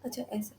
अच्छा ऐसा।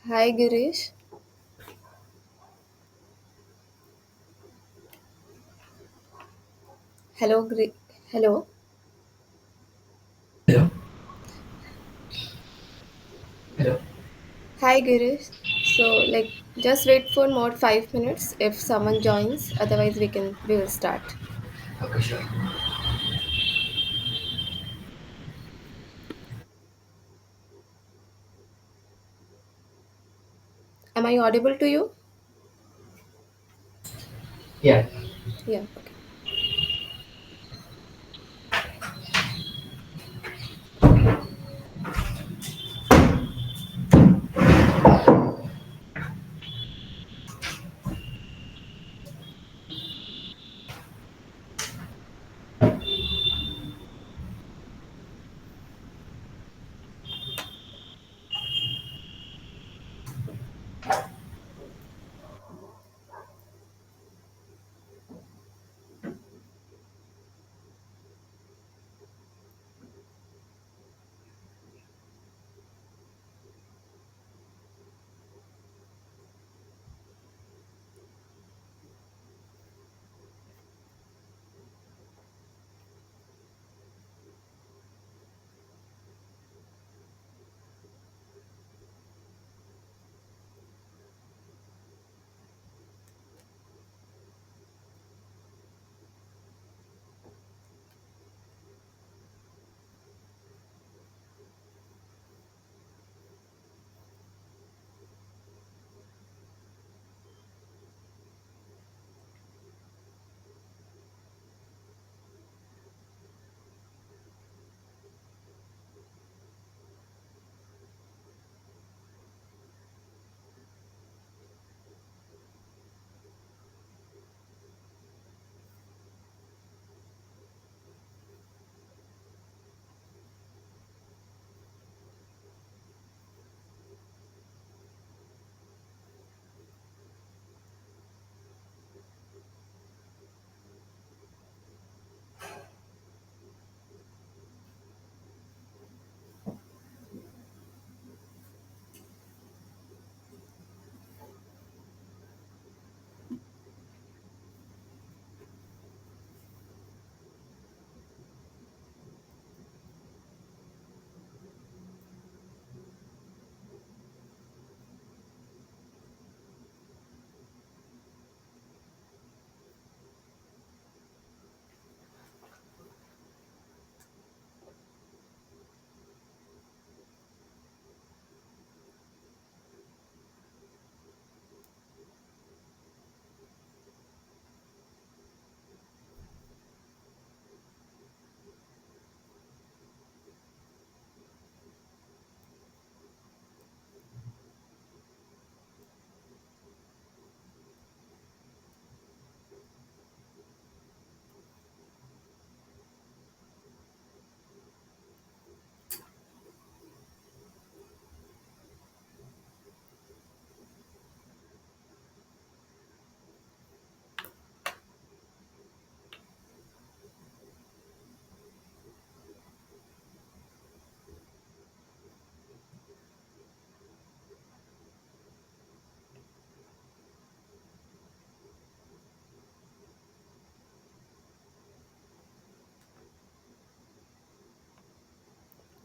Hi Girish. Hello, hello. Hello. Hello. Hi Girish. Just wait for more 5 minutes if someone joins. Otherwise, we will start. Okay, sure. Am I audible to you? Yeah. Yeah. Okay.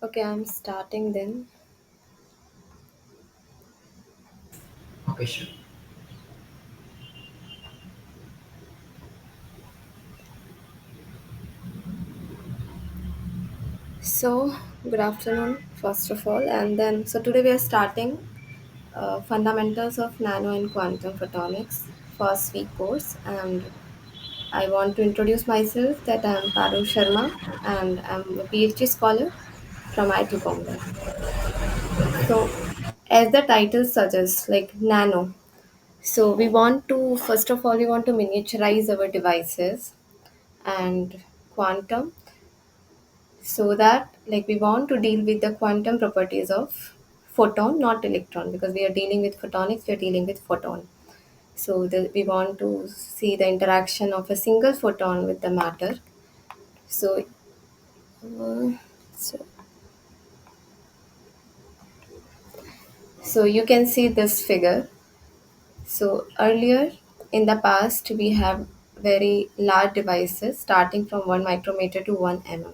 Okay, I'm starting then. Okay, sure. So, good afternoon, first of all, and then today we are starting fundamentals of nano and quantum photonics first week course, and I want to introduce myself that I'm Parul Sharma and I'm a PhD scholar from IIT Bombay. So, as the title suggests, like nano. So, we want to, first of all, we want to miniaturize our devices and quantum so that, like, we want to deal with the quantum properties of photon, not electron, because we are dealing with photonics, we are dealing with photon. We want to see the interaction of a single photon with the matter. So, uh, so So you can see this figure. So earlier in the past, we have very large devices starting from 1 micrometer to 1 mm,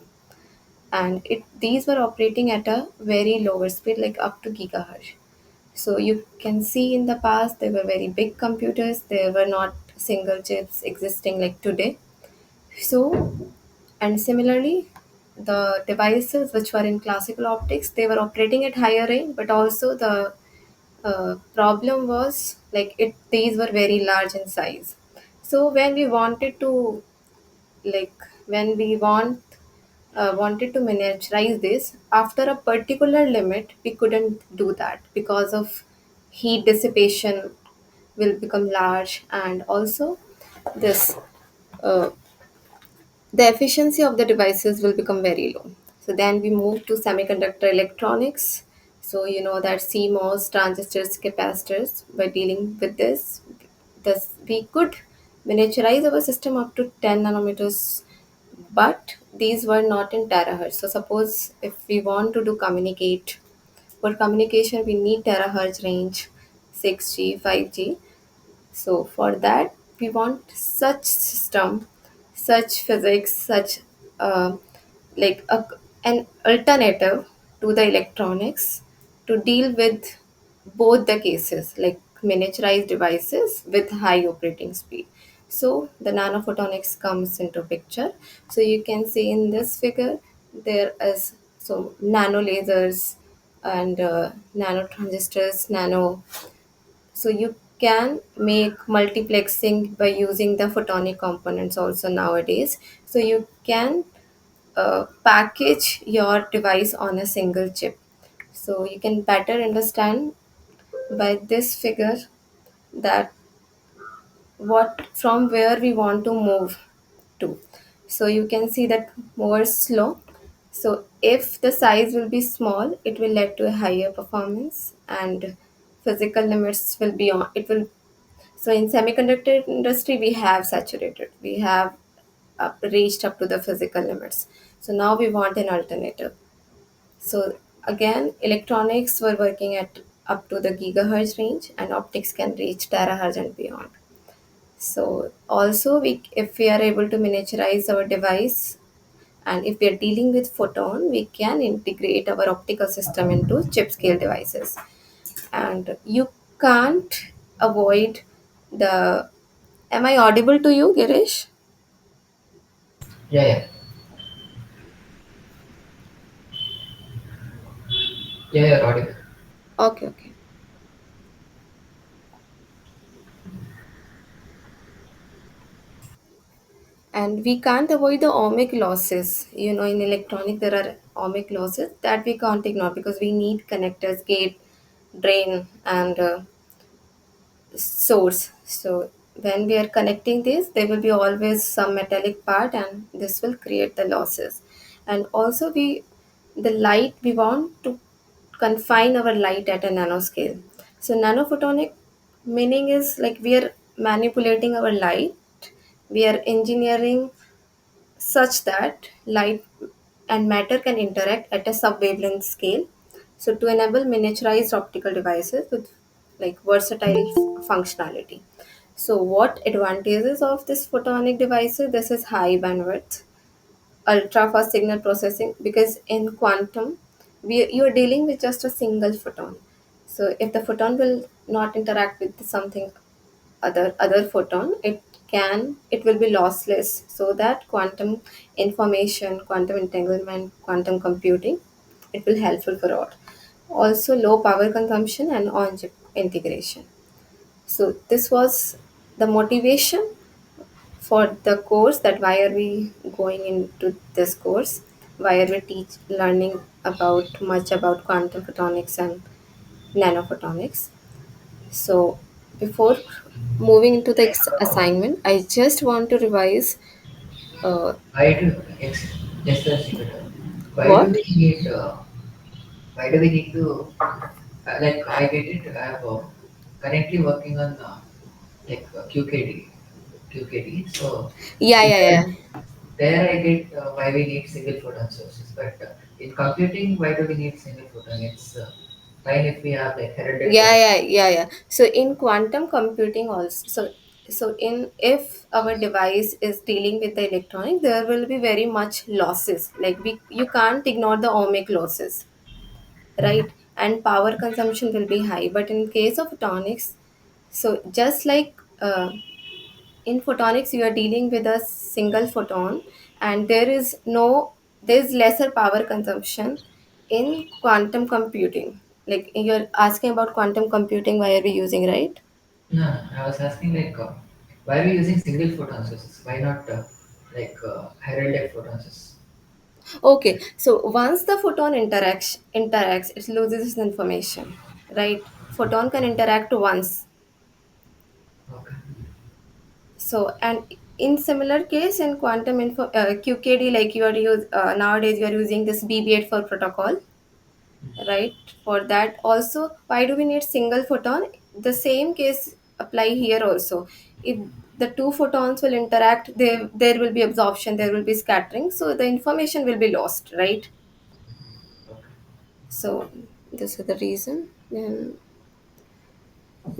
and these were operating at a very lower speed, like up to gigahertz. So you can see in the past they were very big computers. There were not single chips existing like today. So, and similarly, the devices which were in classical optics, they were operating at higher range, but also the problem was like these were very large in size. So when we wanted to like when we wanted to miniaturize this after a particular limit, we couldn't do that because of heat dissipation will become large, and also this uh, the efficiency of the devices will become very low. So then we move to semiconductor electronics. So you know that CMOS transistors, capacitors. By dealing with this we could miniaturize our system up to 10 nanometers, but these were not in terahertz. So suppose if we want to do communicate, for communication we need terahertz range, 6G, 5G. So for that, we want such system, such physics, such uh, like an alternative to the electronics to deal with both the cases, like miniaturized devices with high operating speed. So the nanophotonics comes into picture. So you can see in this figure there is so nano lasers and nano transistors, nano, so you can make multiplexing by using the photonic components also nowadays. So you can package your device on a single chip. So you can better understand by this figure that what from where we want to move to. So you can see that more slow. So if the size will be small, it will lead to a higher performance, and physical limits will be on it will. So in semiconductor industry, we have saturated. We have reached up to the physical limits. So now we want an alternative. So again, electronics were working at up to the gigahertz range, and optics can reach terahertz and beyond. So also, if we are able to miniaturize our device, and if we are dealing with photon, we can integrate our optical system into chip scale devices, and you can't avoid the. Am I audible to you, Girish? Yeah, yeah, yeah, yeah, audible. Okay, okay. And we can't avoid the ohmic losses. You know, in electronic, there are ohmic losses that we can't ignore because we need connectors, gate, drain, and source. So when we are connecting this, there will be always some metallic part, and this will create the losses. And also, the light, we want to confine our light at a nanoscale. So nanophotonic meaning is like we are manipulating our light, we are engineering such that light and matter can interact at a subwavelength scale. So to enable miniaturized optical devices with like versatile functionality. So what advantages of this photonic devices? This is high bandwidth, ultra fast signal processing, because in quantum you are dealing with just a single photon. So if the photon will not interact with something other photon, it will be lossless, so that quantum information, quantum entanglement, quantum computing, it will helpful for all. Also low power consumption and on chip integration. So this was the motivation for the course, that why are we going into this course, why are we learning about much about quantum photonics and nanophotonics. So before moving into the assignment, I just want to revise Why do just a second. Why do what. we need? Why do we need to? Like I get it. I have currently working on like QKD. So Yeah, in yeah, that, yeah. there I get why we need single photon sources. But in computing, why do we need single photon? fine if we have like heralded Yeah, photons. yeah, yeah, yeah. So in quantum computing also, so in if our device is dealing with the electronic, there will be very much losses. Like we, you can't ignore the ohmic losses, right? And power consumption will be high. But in case of photonics, so just like in photonics, you are dealing with a single photon, and there's lesser power consumption in quantum computing. Like you're asking about quantum computing, why are we using, right? No, I was asking like why are we using single photon sources? Why not heralded photon sources? Okay, so once the photon interacts, it loses its information, right? Photon can interact once. Okay. So, and in similar case in quantum QKD, like you are nowadays you are using this BB8 for protocol, right? For that also, why do we need single photon? The same case apply here also. If the two photons will interact, there will be absorption, there will be scattering, so the information will be lost, right? Okay. So this is the reason. Then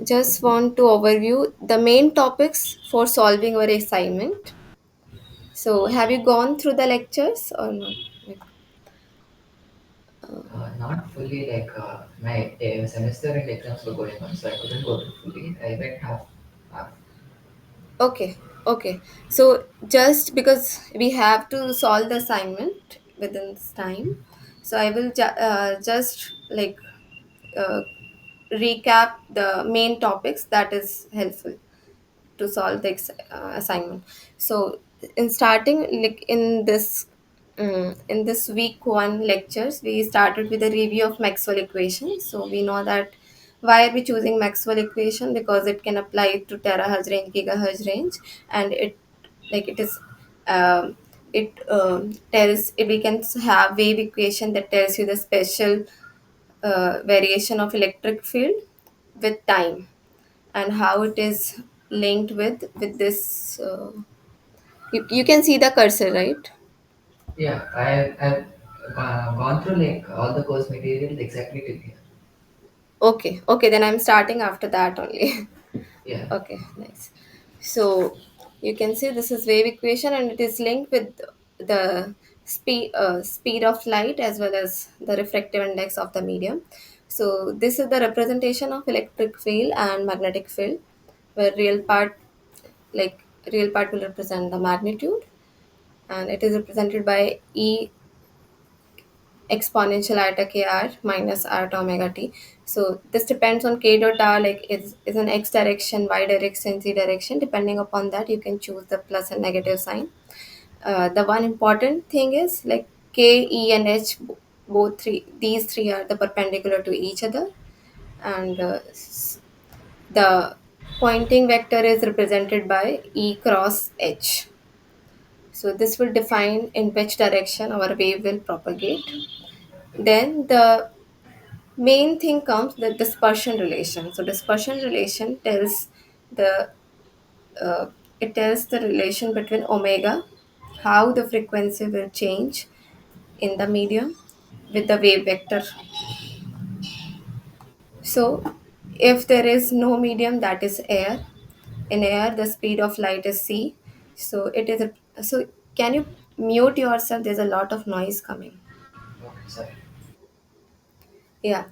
just want to overview the main topics for solving our assignment. So have you gone through the lectures or not? Like, Not fully, like my semester and exams were going on, so I couldn't go through fully. I went half. okay, okay. So just because we have to solve the assignment within this time, so I will just like uh, recap the main topics that is helpful to solve the assignment. So in starting, like in this week one lectures, we started with a review of Maxwell equation. So we know that why are we choosing Maxwell equation, because it can apply to terahertz range, gigahertz range, and it is it tells, we can have wave equation that tells you the special variation of electric field with time, and how it is linked with this you can see the cursor, right? Yeah, I've gone through like all the course material exactly till here. Okay, okay, then I'm starting after that only. Yeah. Okay, nice. So you can see this is wave equation, and it is linked with the speed of light as well as the refractive index of the medium. So this is the representation of electric field and magnetic field, where like real part will represent the magnitude, and it is represented by E exponential iota kr minus iota omega t. So this depends on k dot r, like is an x direction, y direction, z direction. Depending upon that, you can choose the plus and negative sign. The one important thing is like k, e, and h, both three. These three are the perpendicular to each other, and the pointing vector is represented by e cross h. So this will define in which direction our wave will propagate. Then the main thing comes the dispersion relation. So dispersion relation tells the uh, it tells the relation between omega, how the frequency will change in the medium with the wave vector. So if there is no medium, that is air. In air, the speed of light is c. So it is so can you mute yourself? There's a lot of noise coming. Okay, sorry. Yeah.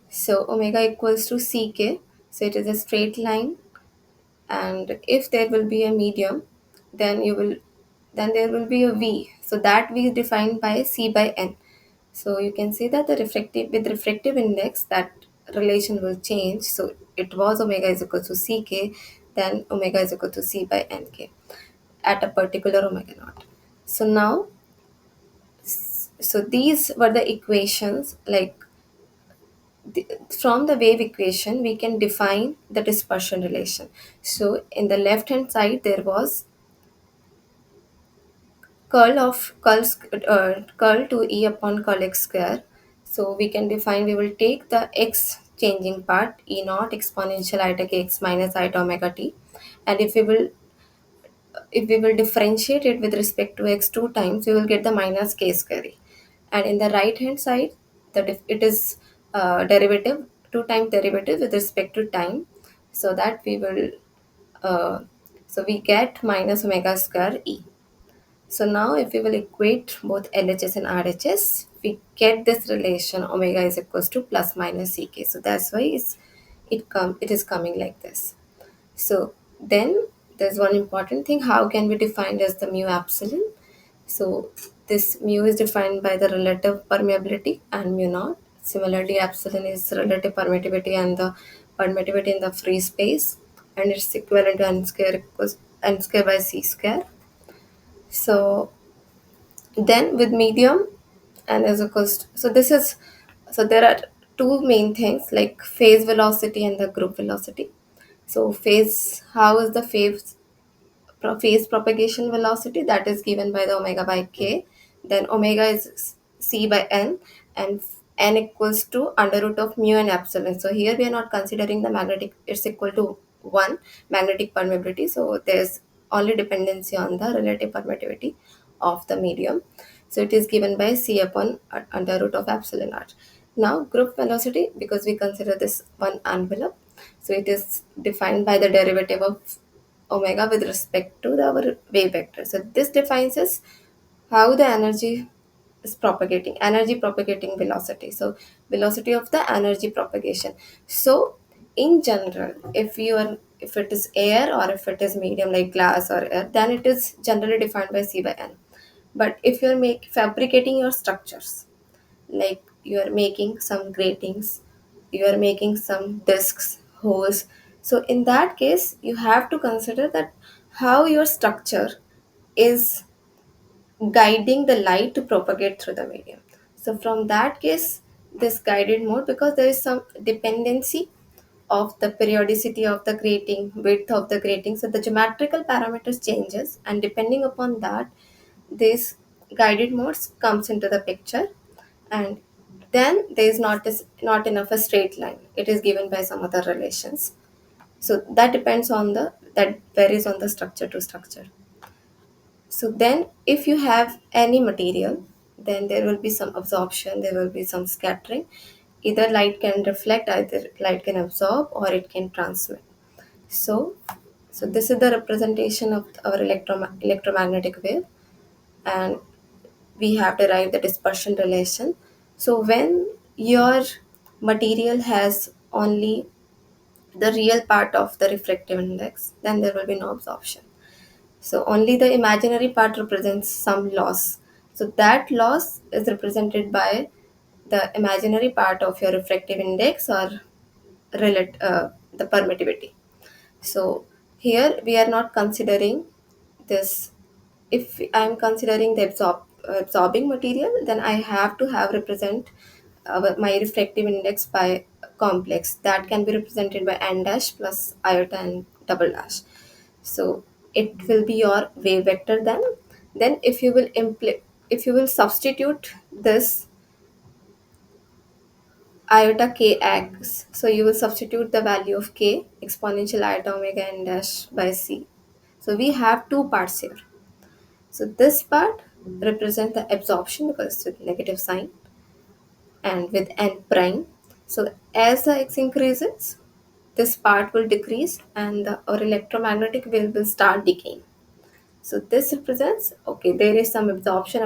So omega equals to ck. So it is a straight line, and if there will be a medium, then there will be a v, so that v is defined by c by n. So you can see that the refractive index, that relation will change. So it was omega is equal to ck, then omega is equal to c by nk at a particular omega naught. So now, so these were the equations, like from the wave equation we can define the dispersion relation. So in the left hand side there was curl to e upon curl x square. So we can define, we will take the x changing part e naught exponential iota kx minus iota omega t, and if we will differentiate it with respect to x two times, we will get the minus k square e. And in the right hand side, it is derivative, two time derivative with respect to time, so that we will uh, so we get minus omega square e. So now if we will equate both LHS and RHS, we get this relation omega is equals to plus minus ck. So that's why it is coming like this. So then there's one important thing: how can we define as the mu epsilon? So this mu is defined by the relative permeability and mu naught. Similarly, epsilon is relative permittivity and the permittivity in the free space, and it's equivalent to n square by c square. So then with medium and is equals so this is so there are two main things like phase velocity and the group velocity. So phase, how is the phase propagation velocity, that is given by the omega by k. Then omega is c by n, and n equals to under root of mu and epsilon. So here we are not considering the magnetic, it's equal to 1 magnetic permeability. So there's only dependency on the relative permittivity of the medium. So it is given by c upon under root of epsilon r. Now group velocity, because we consider this one envelope, so it is defined by the derivative of omega with respect to our wave vector. So this defines us how the energy is propagating, energy propagating velocity. So velocity of the energy propagation. So in general, if it is air or if it is medium like glass or air, then it is generally defined by c by n. But if you're fabricating your structures, like you are making some gratings, you are making some discs, holes, so in that case you have to consider that how your structure is guiding the light to propagate through the medium. So from that case, this guided mode, because there is some dependency of the periodicity of the grating, width of the grating, so the geometrical parameters changes, and depending upon that, this guided modes comes into the picture. And then there is not enough a straight line, it is given by some other relations. So that depends on the, that varies on the structure to structure. So then if you have any material, then there will be some absorption, there will be some scattering. Either light can reflect, either light can absorb, or it can transmit. So so this is the representation of our electromagnetic wave, and we have derived the dispersion relation. So when your material has only the real part of the refractive index, then there will be no absorption. So only the imaginary part represents some loss. So that loss is represented by the imaginary part of your refractive index or the permittivity. So here we are not considering this. If I am considering the absorbing material, then I have to have represent my refractive index by complex that can be represented by n dash plus iota and double dash. So it will be your wave vector then. Then if you will substitute this iota k x, so you will substitute the value of k exponential iota omega n dash by c. So we have two parts here. So this part represents the absorption because it's with negative sign and with n prime. So as the x increases, this part will decrease and our electromagnetic wave will start decaying. So this represents, okay, there is some absorption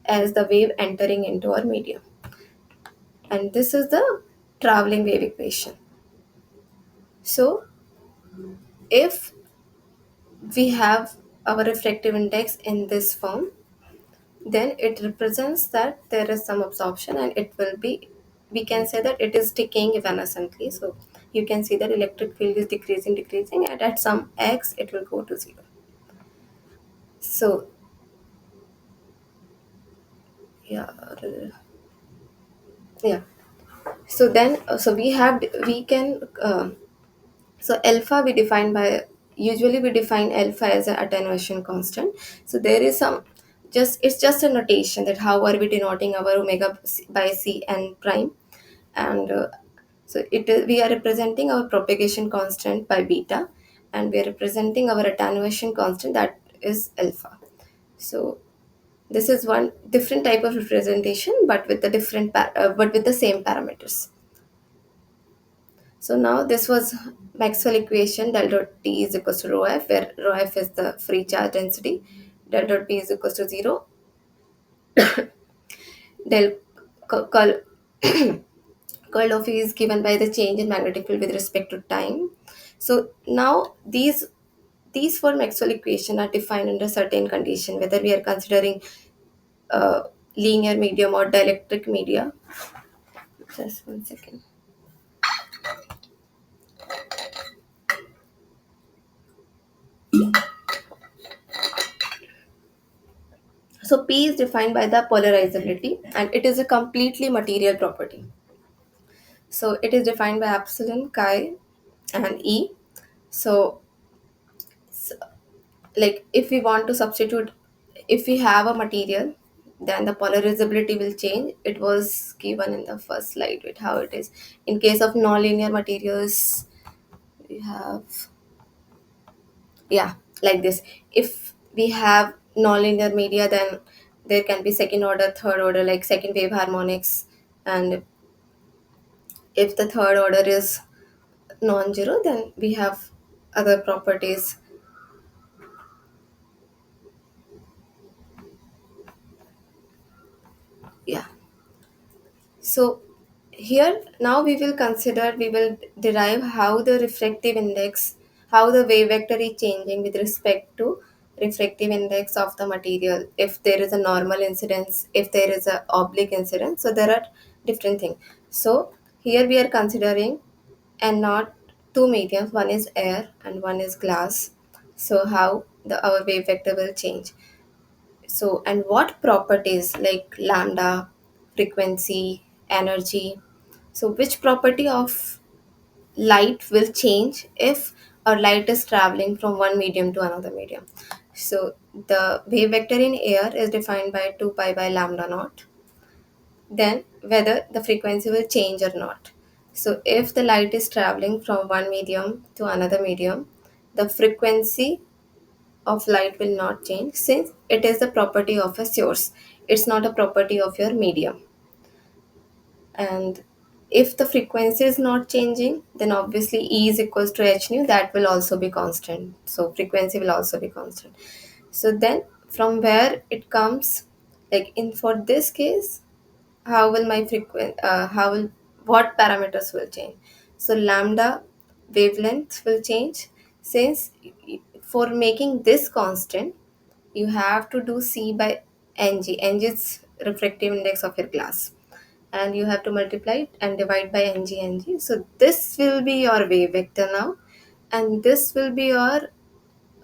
as the wave entering into our medium. And this is the traveling wave equation. So if we have our refractive index in this form, then it represents that there is some absorption and it will be, we can say that it is decaying evanescently. So you can see that electric field is decreasing, and at some x it will go to zero. So yeah, yeah. So then, we can so alpha we define by, usually we define alpha as an attenuation constant. So there is some, just it's just a notation that how are we denoting our omega by c and prime. And so it is, we are representing our propagation constant by beta, and we are representing our attenuation constant, that is alpha. So This is one different type of representation, but with the but with the same parameters. So now this was Maxwell equation del dot T is equals to rho f, where rho f is the free charge density, del dot P is equals to 0, del curl, curl of E is given by the change in magnetic field with respect to time. So now these four Maxwell equation are defined under certain condition, whether we are considering uh, linear medium or dielectric media. Just one second. So P is defined by the polarizability, and it is a completely material property. So it is defined by epsilon, chi, and E. So, like if we want to substitute, if we have a material, then the polarizability will change. It was given in the first slide with how it is. In case of nonlinear materials, we have, yeah, like this. If we have nonlinear media, then there can be second order, third order, like second wave harmonics. And if the third order is non-zero, then we have other properties. Yeah. So here now we will derive how the refractive index, how the wave vector is changing with respect to refractive index of the material. If there is a normal incidence, if there is a oblique incidence, so there are different things. So here we are considering and not two mediums, one is air and one is glass. So how the our wave vector will change. So, and what properties like lambda, frequency, energy? So, which property of light will change if our light is traveling from one medium to another medium? So, the wave vector in air is defined by 2 pi by lambda naught. Then, whether the frequency will change or not. So, if the light is traveling from one medium to another medium, the frequency of light will not change since it is the property of a source. It's not a property of your medium. And if the frequency is not changing, then obviously E is equals to h nu, that will also be constant. So frequency will also be constant. So then from where it comes, like in for this case, how will my how will, what parameters will change? So lambda wavelength will change since for making this constant, you have to do C by ng. Ng is refractive index of your glass, and you have to multiply it and divide by ng. So this will be your wave vector now, and this will be your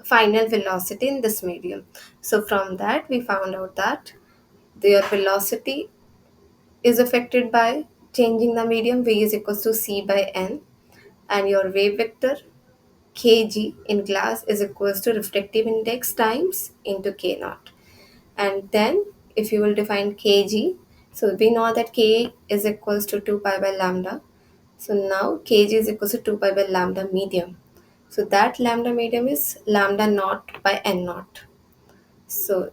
final velocity in this medium. So from that we found out that their velocity is affected by changing the medium. V is equals to C by n, and your wave vector kg in glass is equals to refractive index times into k naught. And then if you will define kg, so we know that k is equals to 2 pi by lambda. So now kg is equals to 2 pi by lambda medium. So that lambda medium is lambda naught by n naught. So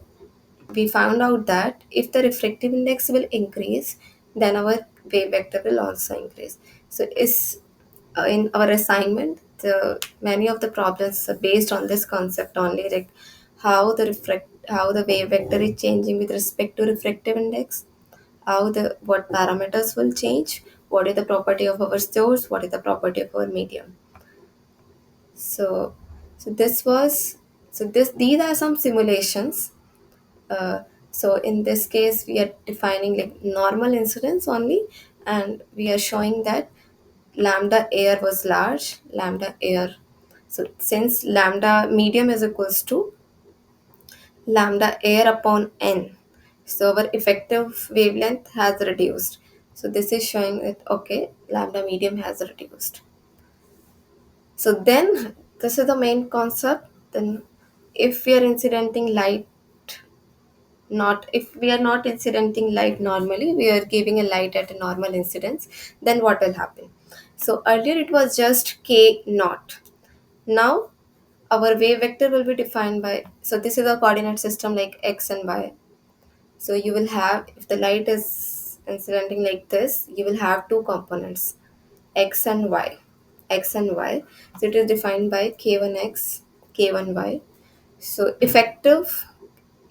we found out that if the refractive index will increase, then our wave vector will also increase. So is in our assignment, many of the problems are based on this concept only, like how the wave vector is changing with respect to refractive index, how the what parameters will change, what is the property of our source, what is the property of our medium. So so this was so this these are some simulations. So in this case, we are defining like normal incidence only, and we are showing that lambda air was large, lambda air. So since lambda medium is equals to lambda air upon n, so our effective wavelength has reduced. So this is showing that okay, lambda medium has reduced. So then this is the main concept. Then if we are incidenting light, not if we are not incidenting light normally, we are giving a light at a normal incidence, then what will happen? So earlier it was just k naught. Now our wave vector will be defined by, so this is a coordinate system like x and y. So you will have, if the light is incidenting like this, you will have two components, x and y. X and y. So it is defined by k1x, k1y. So effective,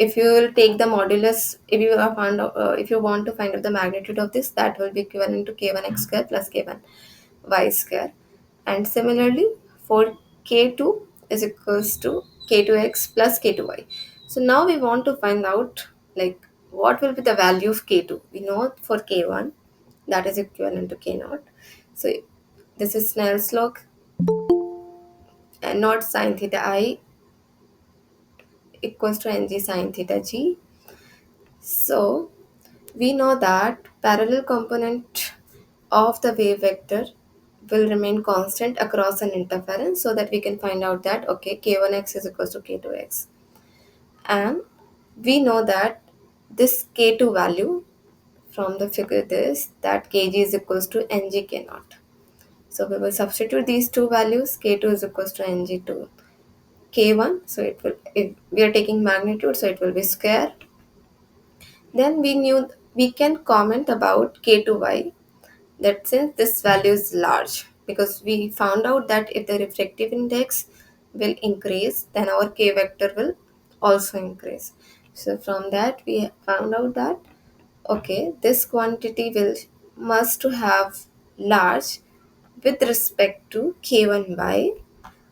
if you will take the modulus, if you are found if you want to find out the magnitude of this, that will be equivalent to k1x square plus k1y square. And similarly for k2 is equals to k2x plus k2y. So now we want to find out, like, what will be the value of k2. We know for k1 that is equivalent to k naught. So this is Snell's law, and not sine theta I equals to ng sine theta g. So we know that parallel component of the wave vector will remain constant across an interference, so that we can find out that, okay, k1x is equals to k2x. And we know that this k2 value from the figure, this that kg is equals to ng k naught. So we will substitute these two values, k2 is equals to ng to k1. So it will, if we are taking magnitude, so it will be square. Then we can comment about k2y, that since this value is large, because we found out that if the refractive index will increase, then our k vector will also increase. So from that we found out that, okay, this quantity will must to have large with respect to k1y,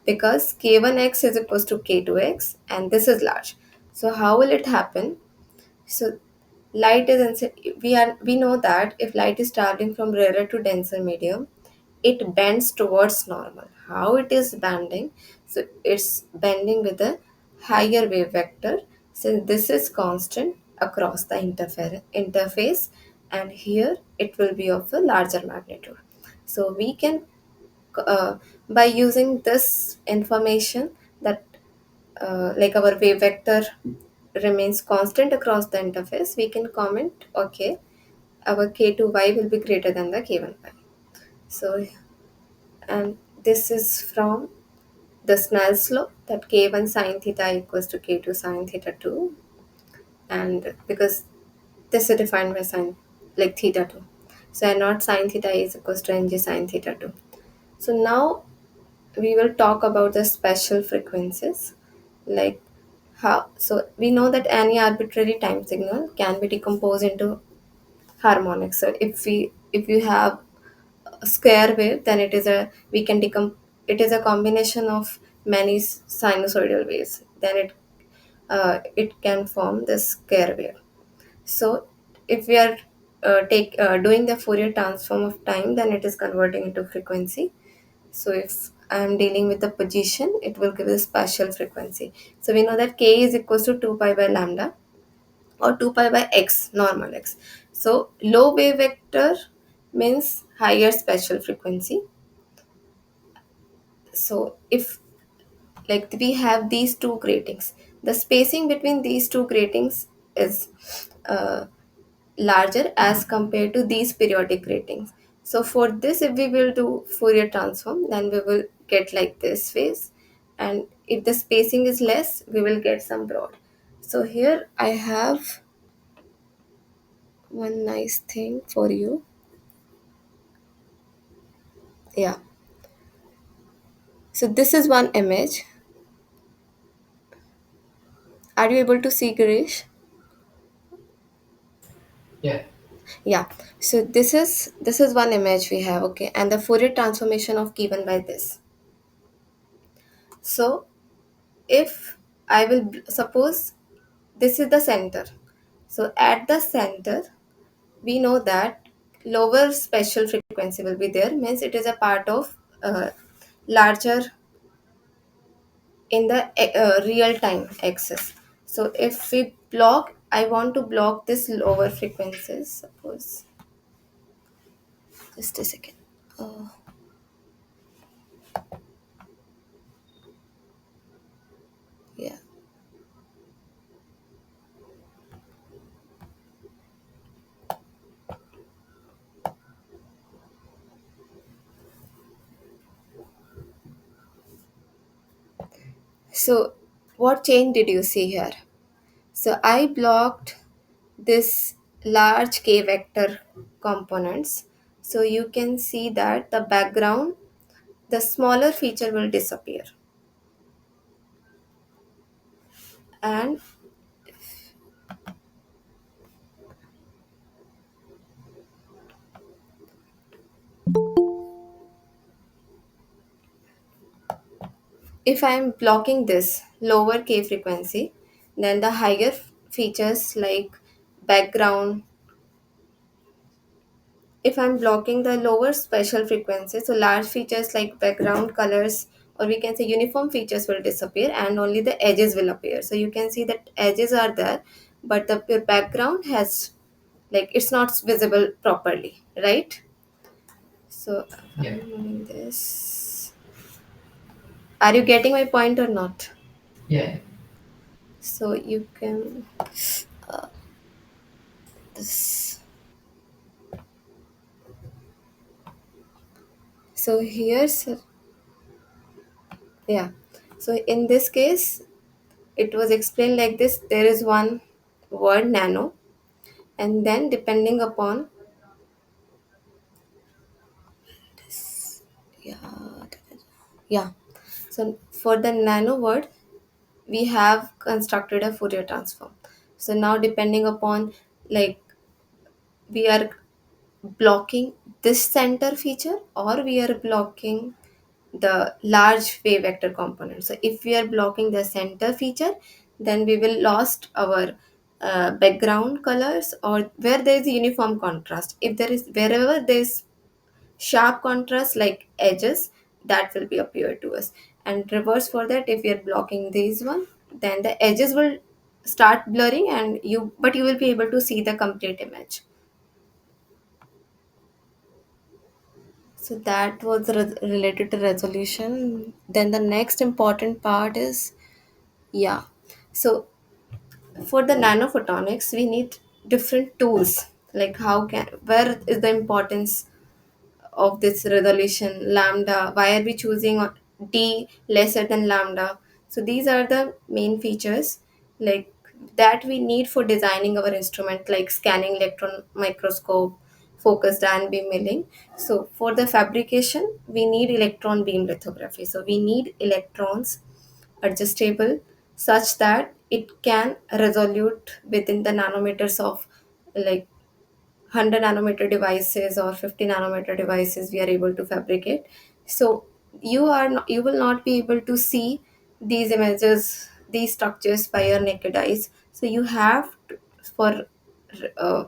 because k1x is equals to k2x and this is large. So how will it happen? So light is we know that if light is traveling from rarer to denser medium, it bends towards normal. How it is bending? So it's bending with a higher wave vector, since this is constant across the interface, and here it will be of a larger magnitude. So we can, by using this information, that like our wave vector remains constant across the interface, we can comment, okay, our k2y will be greater than the k1y. So, and this is from the Snell's law, that k1 sine theta equals to k2 sine theta 2, and because this is defined by sine, like theta 2. So and not sine theta is equals to ng sine theta 2. So now we will talk about the special frequencies, like how. So we know that any arbitrary time signal can be decomposed into harmonics. So if you have a square wave, then it is a combination of many sinusoidal waves, then it can form the square wave. So if we are doing the Fourier transform of time, then it is converting into frequency. So if I am dealing with the position, it will give a spatial frequency. So we know that k is equals to 2 pi by lambda, or 2 pi by x, normal x. So low wave vector means higher spatial frequency. So if, like, we have these two gratings, the spacing between these two gratings is uh, larger as compared to these periodic gratings. So for this, if we will do Fourier transform, then we will get like this phase, and if the spacing is less, we will get some broad. So here I have one nice thing for you. Yeah. So this is one image. Are you able to see, Girish? Yeah. Yeah. So this is one image we have, okay, and the Fourier transformation of given by this. So if I will suppose this is the center. So at the center, we know that lower special frequency will be there. Means it is a part of larger in the real time axis. So if we block, I want to block this lower frequencies. Suppose, just a second. Uh, yeah. So what change did you see here? So I blocked this large k vector components, so you can see that the background, the smaller feature will disappear. And if I am blocking this lower k frequency, then the higher features like background, if I'm blocking the lower special frequency, so large features like background colors, or we can say uniform features will disappear and only the edges will appear. So you can see that edges are there, but the your background has, like, it's not visible properly, right? So Yeah, I'm doing this. Are you getting my point or not? yeah, So you can this. So here's, yeah. So in this case, it was explained like this: there is one word nano, and then depending upon, yeah, yeah. So for the nano word, we have constructed a Fourier transform. So now depending upon, like, we are blocking this center feature or we are blocking the large wave vector component. So if we are blocking the center feature, then we will lost our background colors, or where there is uniform contrast. If there is, wherever there is sharp contrast like edges, that will be appear to us. And reverse for that, if we are blocking these one, then the edges will start blurring, and you, but you will be able to see the complete image. So that was related to resolution. Then the next important part is, yeah. So for the nanophotonics, we need different tools. Like, how can, where is the importance of this resolution lambda? Why are we choosing d lesser than lambda? So these are the main features, like, that we need for designing our instrument, like scanning electron microscope, focused ion beam milling. So for the fabrication, we need electron beam lithography. So we need electrons adjustable such that it can resolute within the nanometers of, like, 100 nanometer devices or 50 nanometer devices we are able to fabricate. So you will not be able to see these images, these structures by your naked eyes. So you have to, uh,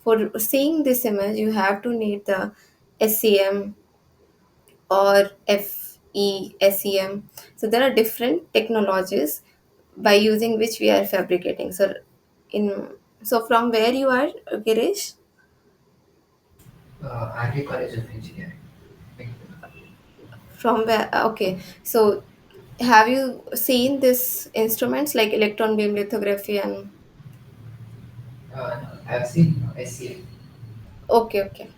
for seeing this image, you have to need the SEM or FESEM. So there are different technologies by using which we are fabricating. In so from where you are, Girish? RK College of Engineering. Bangalore. From where? Okay. So have you seen this instruments like electron beam lithography and, No, I've seen SCA. okay, okay.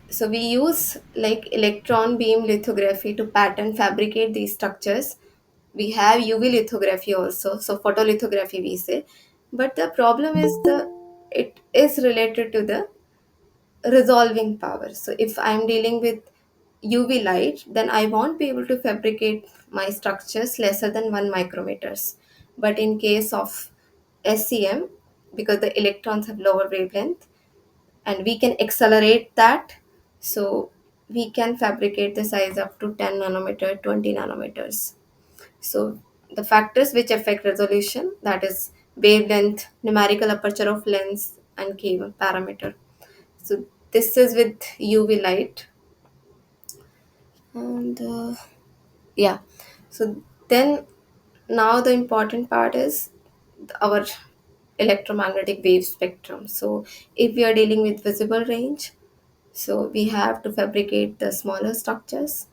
So we use like electron beam lithography to pattern fabricate these structures. We have UV lithography also, so photolithography we say. But the problem is the it is related to the resolving power. So if I'm dealing with UV light, then I won't be able to fabricate my structures lesser than 1 micrometers. But in case of SEM, because the electrons have lower wavelength and we can accelerate that, so we can fabricate the size up to 10 nanometer, 20 nanometers. So the factors which affect resolution, that is wavelength, numerical aperture of lens, and K parameter. So this is with UV light, and yeah. So then now the important part is our electromagnetic wave spectrum. So if we are dealing with visible range, so we have to fabricate the smaller structures.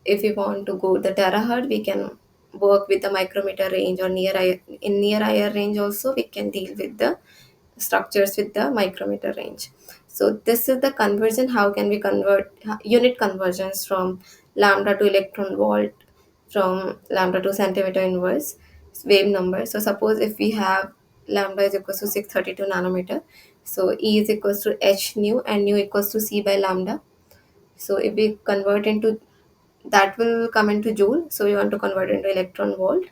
If we want to go the terahertz, we can work with the micrometer range, or in near IR range also we can deal with the structures with the micrometer range. So this is the conversion. How can we convert unit conversions from lambda to electron volt, from lambda to centimeter inverse wave number? So suppose if we have lambda is equals to 632 nanometer. So E is equals to h nu and nu equals to c by lambda. So if we convert into, that will come into joule, so we want to convert into electron volt.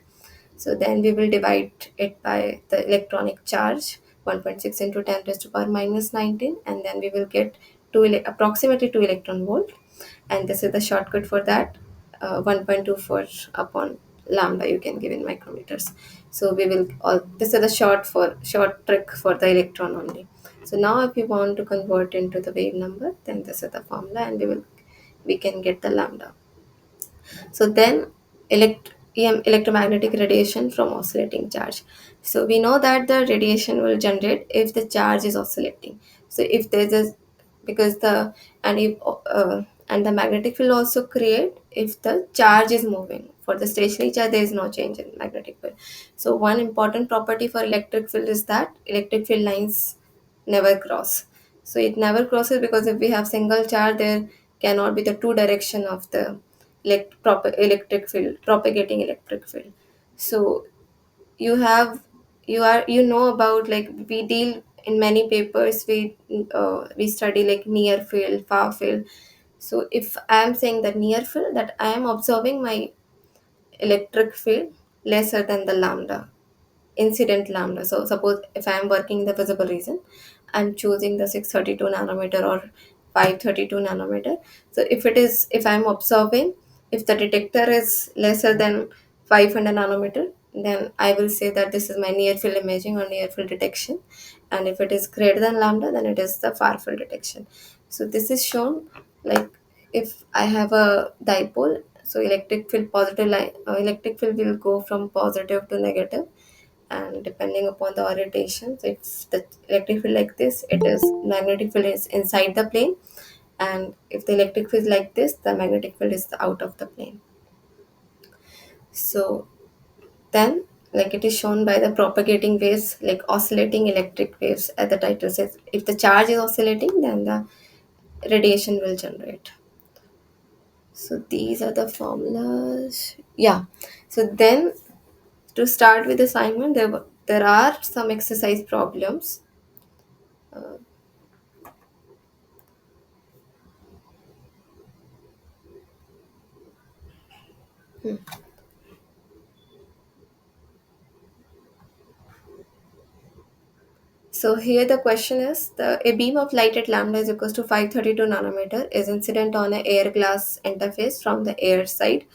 So then we will divide it by the electronic charge, 1.6 into 10 raised to power minus 19, and then we will get approximately 2 electron volt. And this is the shortcut for that, 1.24 upon lambda you can give in micrometers. So we will all, this is the short trick for the electron only. So now if we want to convert into the wave number, then this is the formula, and we can get the lambda. So then electromagnetic radiation from oscillating charge. So we know that the radiation will generate if the charge is oscillating. So if there's a, because the, and if and the magnetic field also create if the charge is moving. For the stationary charge there is no change in magnetic field. So one important property for electric field is that electric field lines never cross. So it never crosses because if we have single charge, there cannot be the two direction of the electric field, propagating electric field. So you have, you know about, like we deal in many papers, we study like near field, far field. So if I am saying that near field, that I am observing my electric field lesser than the lambda, incident lambda. So suppose if I am working in the visible region, I'm choosing the 632 nanometer or 532 nanometer. So if I'm observing, if the detector is lesser than 500 nanometer, then I will say that this is my near field imaging or near field detection. And if it is greater than lambda, then it is the far field detection. So this is shown, like if I have a dipole, so electric field positive line, electric field will go from positive to negative, and depending upon the orientation, so if the electric field like this, it is magnetic field is inside the plane, and if the electric field is like this, the magnetic field is out of the plane. So then, like it is shown by the propagating waves, like oscillating electric waves, as the title says. If the charge is oscillating, then the radiation will generate. So these are the formulas, yeah. So then, to start with the assignment, there are some exercise problems. uh, So here the question is, a beam of light at lambda is equals to 532 nanometer is incident on an air glass interface from the air side.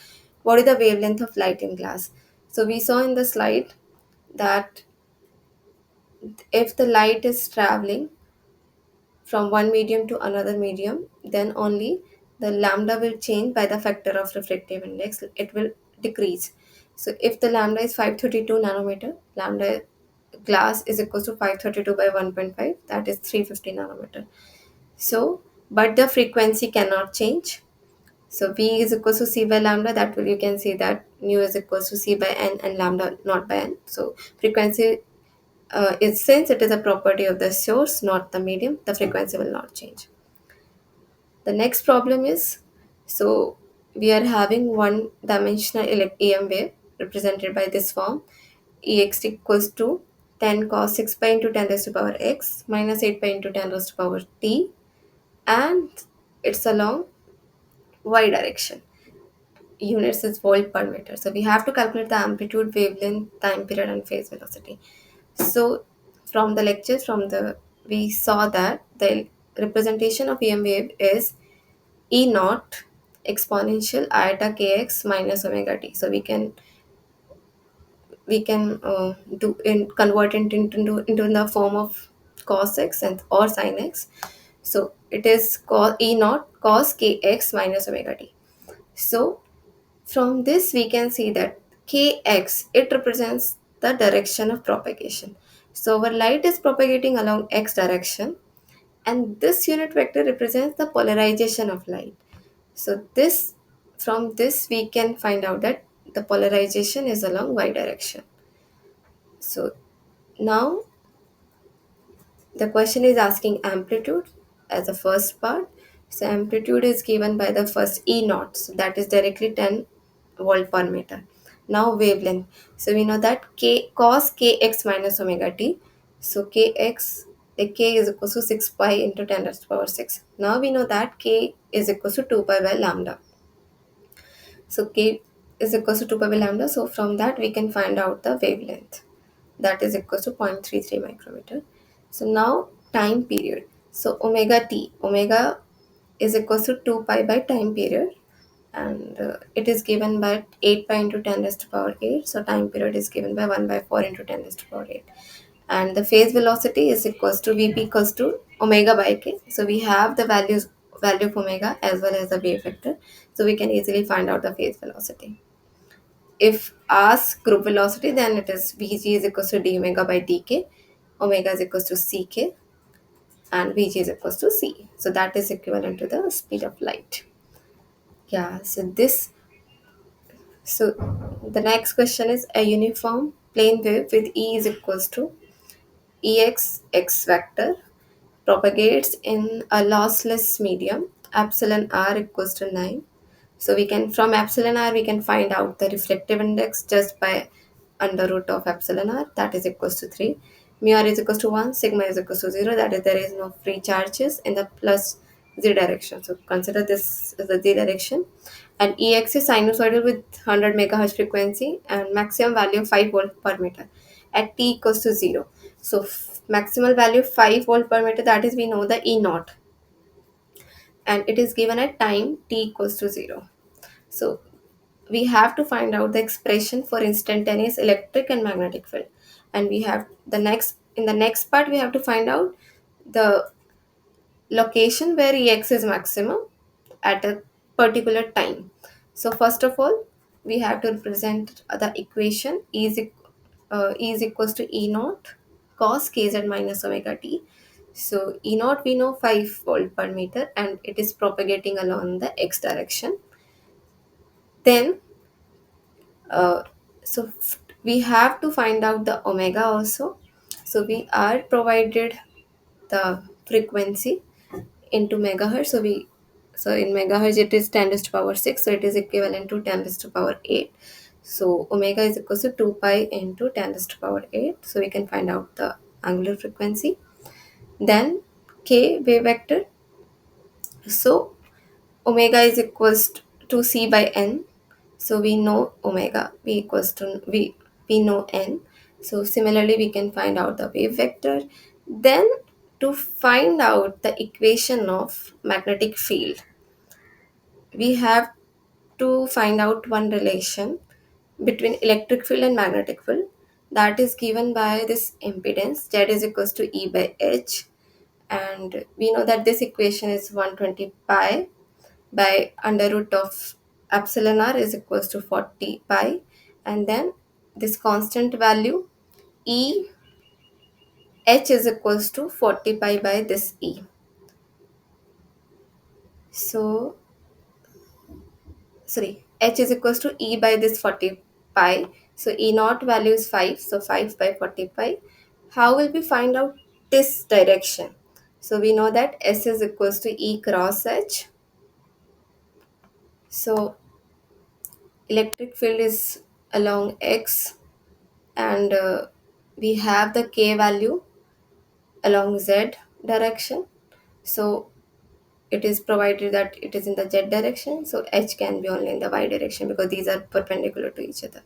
What is the wavelength of light in glass? So we saw in the slide that if the light is traveling from one medium to another medium, then only the lambda will change by the factor of refractive index. It will decrease. So if the lambda is 532 nanometer, lambda glass is equal to 532 by 1.5, that is 350 nanometer. So, but the frequency cannot change. So V is equal to C by lambda, that will, you can see that nu is equal to C by N and lambda not by N. So frequency is, since it is a property of the source, not the medium, the frequency will not change. The next problem is, so we are having one dimensional EM wave represented by this form, Ex equals to 10 cos 6 pi into 10 raised to power x minus 8 pi into 10 raised to power t, and it's along y direction. Units is volt per meter. So we have to calculate the amplitude, wavelength, time period, and phase velocity. So from the lectures, we saw that the representation of EM wave is E naught exponential iota kx minus omega t. So we can do in convert it into the form of cos x and or sin x. So it is cos E naught cos kx minus omega t. So from this we can see that kx, it represents the direction of propagation. So our light is propagating along x direction, and this unit vector represents the polarization of light. So this, from this we can find out that the polarization is along y direction. So now the question is asking amplitude as the first part. So amplitude is given by the first E naught, so that is directly 10 volt per meter. Now wavelength. So we know that k cos kx minus omega t. So kx, k is equal to 6 pi into 10 raised to the power 6. Now we know that k is equal to 2 pi by lambda. So k is equal to 2 pi by lambda. So from that we can find out the wavelength. That is equal to 0.33 micrometer. So now time period. So omega t, omega is equal to 2 pi by time period, and it is given by 8 pi into 10 raised to the power 8. So time period is given by 1 by 4 into 10 raised to the power 8. And the phase velocity is equals to Vp equals to omega by k. So we have the value of omega as well as the wave vector. So we can easily find out the phase velocity. If ask group velocity, then it is Vg is equals to d omega by dk, omega is equals to ck, and Vg is equals to c. So that is equivalent to the speed of light. Yeah, so the next question is a uniform plane wave with E is equals to Ex x vector propagates in a lossless medium, epsilon r equals to 9. So we can, from epsilon r we can find out the reflective index just by under root of epsilon r, that is equals to 3. Mu r is equals to 1, sigma is equals to 0, that is there is no free charges in the plus z direction. So consider this as the z direction. And Ex is sinusoidal with 100 megahertz frequency and maximum value of 5 volt per meter at t equals to 0. So maximal value 5 volt per meter, that is we know the E naught, and it is given at time t equals to 0. So we have to find out the expression for instantaneous electric and magnetic field, and we have the next in the next part we have to find out the location where Ex is maximum at a particular time. So first of all, we have to represent the equation E is equals to E naught cos kz minus omega t. So E naught we know 5 volt per meter, and it is propagating along the x direction. Then uh, we have to find out the omega also. So we are provided the frequency into megahertz. So in megahertz it is 10 raised to power 6. So it is equivalent to 10 raised to power 8. So omega is equal to 2 pi into 10 raised to power 8. So we can find out the angular frequency. Then k wave vector. So omega is equals to c by n. So we know omega v equals to we know n. So similarly we can find out the wave vector. Then to find out the equation of magnetic field, we have to find out one relation between electric field and magnetic field, that is given by this impedance z is equals to E by h, and we know that this equation is 120 pi by under root of epsilon r is equals to 40 pi, and then this constant value E h is equals to 40 pi by this E. So sorry, h is equals to E by this 40 pi. So E naught value is 5, so 5 by 40 pi. How will we find out this direction? So we know that S is equals to E cross H. So electric field is along X, and we have the K value along Z direction. So it is provided that it is in the Z direction. So H can be only in the Y direction because these are perpendicular to each other.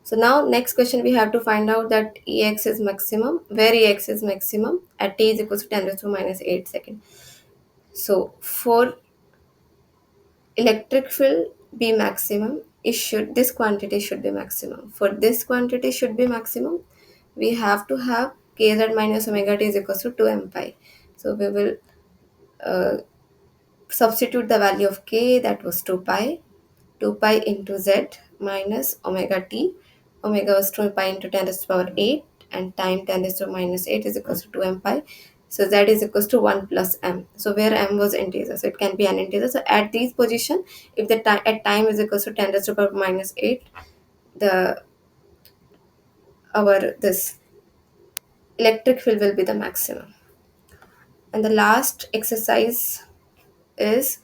So now next question we have to find out that Ex is maximum, where Ex is maximum at t is equals to 10 raised to minus 8 second. So for electric field be maximum, it should, this quantity should be maximum. For this quantity should be maximum, we have to have kz minus omega t is equals to 2 m pi. So we will uh, substitute the value of k, that was 2 pi, 2 pi into z minus omega t. Omega was 2 pi into 10 raised to the power 8, and time 10 raised to the minus 8 is equals to 2 m pi. So z is equals to 1 plus m. So where m was integer, so it can be an integer. So at these position, if the time at time is equals to 10 raised to the power minus 8, the our this electric field will be the maximum. And the last exercise is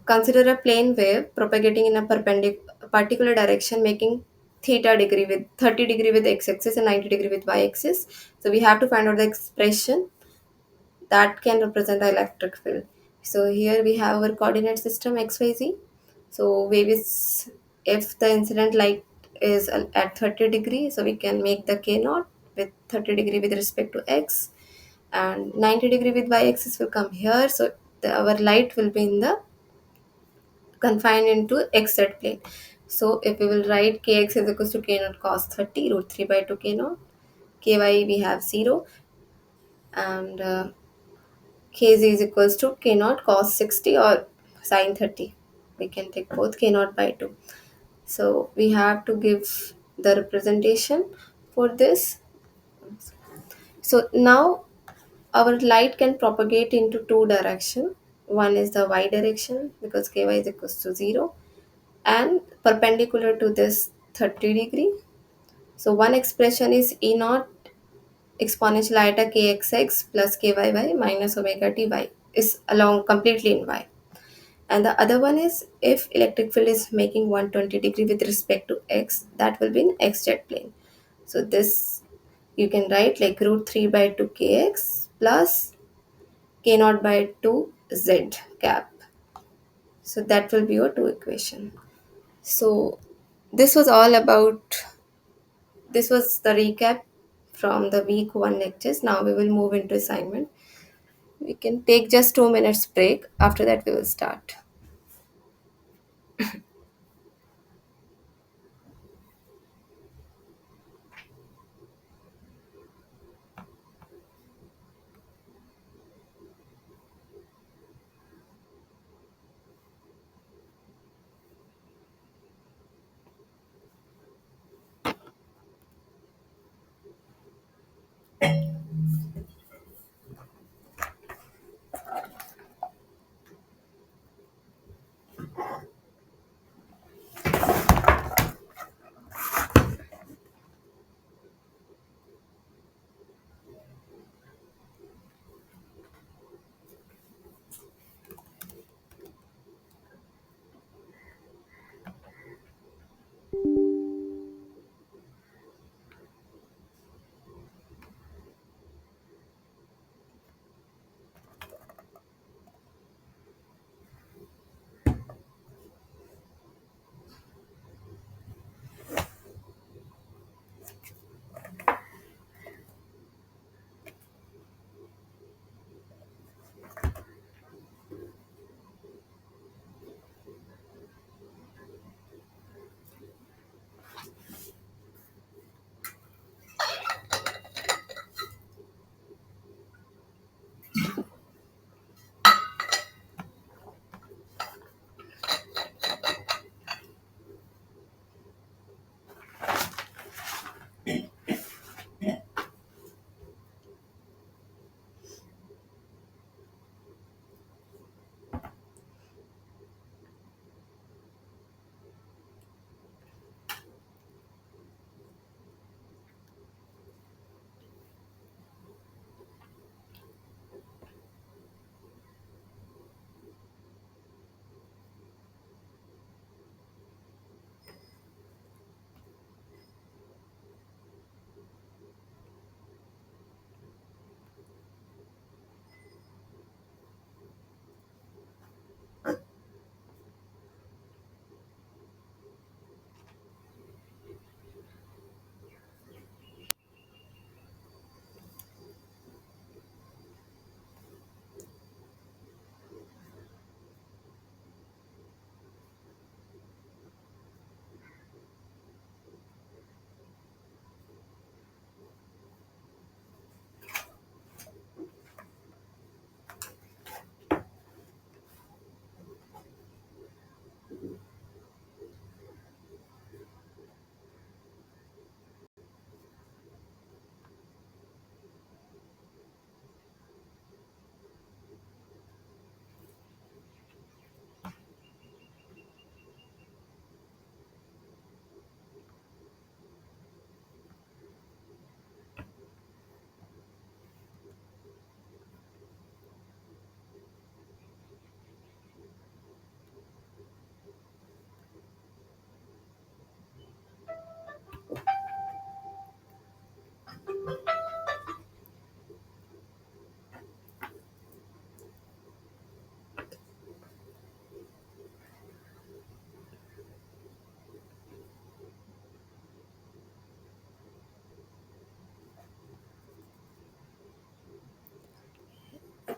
Consider a plane wave propagating in a particular direction, making theta degree with 30 degree with x-axis and 90 degree with y-axis. So we have to find out the expression that can represent the electric field. So here we have our coordinate system xyz. So wave is, if the incident light is at 30 degree, so we can make the k naught with 30 degree with respect to x, and 90 degree with y-axis will come here. So our light will be in the confined into xz plane. So if we will write kx is equals to k naught cos 30 root 3 by 2 k naught, ky we have 0, and kz is equals to k naught cos 60 or sin 30. We can take both k naught by 2. So we have to give the representation for this. So now our light can propagate into two direction. One is the y direction because ky is equals to 0, and perpendicular to this 30 degree. So one expression is E naught exponential iota kxx plus kyy minus omega ty is along completely in y. And the other one is if electric field is making 120 degree with respect to x, that will be in xz plane. So this you can write like root 3 by 2 kx plus k naught by 2 z cap. So that will be your two equation. So this was all about, this was the recap from the week 1 lectures. Now we will move into assignment. We can take just 2 minutes break. After that we will start.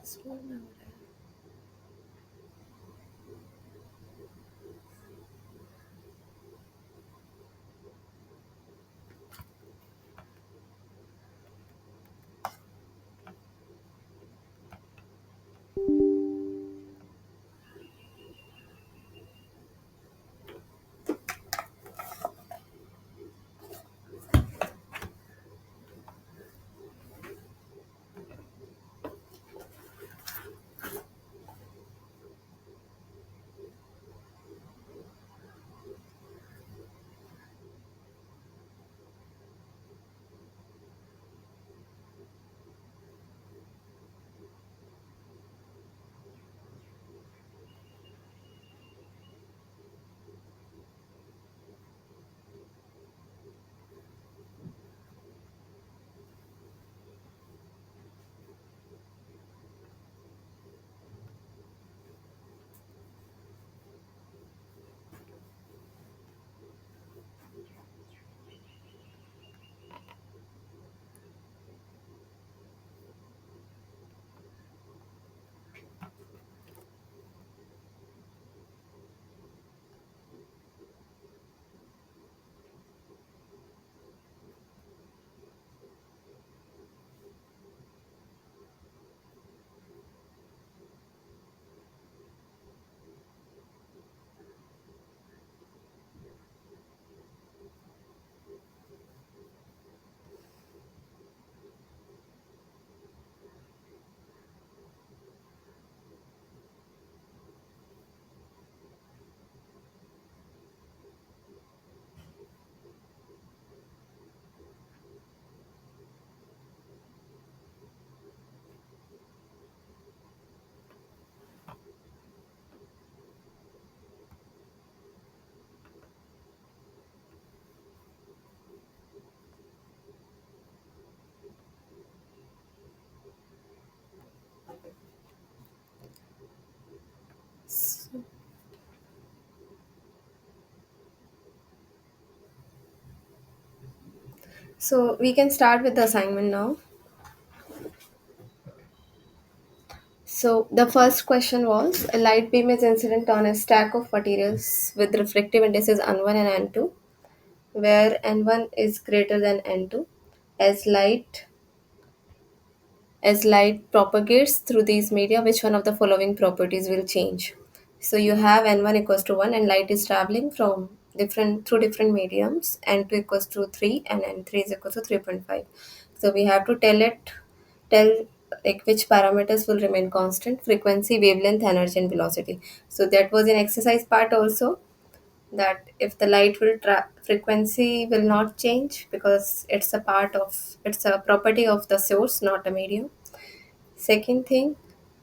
Slow में हो रहा है. So, so we can start with the assignment now. So the first question was a light beam is incident on a stack of materials with refractive indices N1 and N2, where N1 is greater than N2. As light as light propagates through these media, which one of the following properties will change? So you have N1 equals to 1 and light is traveling from different mediums, N2 equals to 3 and N3 is equals to 3.5. So we have to tell like which parameters will remain constant: frequency, wavelength, energy, and velocity. So that was an exercise part also, that if the light will frequency will not change because it's a property of the source, not a medium. Second thing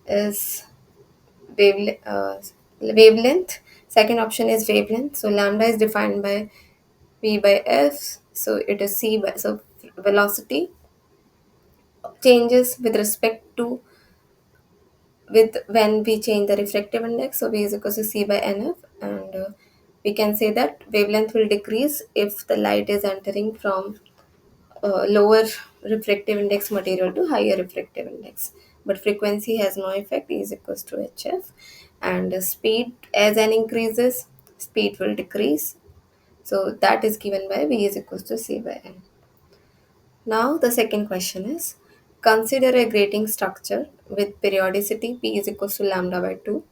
is wavelength. Second option is wavelength. So lambda is defined by v by f. So it is c by, so velocity changes with respect to with when we change the refractive index. So v is equal to c by nf, and we can say that wavelength will decrease if the light is entering from lower refractive index material to higher refractive index. But frequency has no effect, E is equals to hf, and speed as n increases, speed will decrease. So that is given by v is equals to c by n. Now the second question is, consider a grating structure with periodicity p is equals to lambda by 2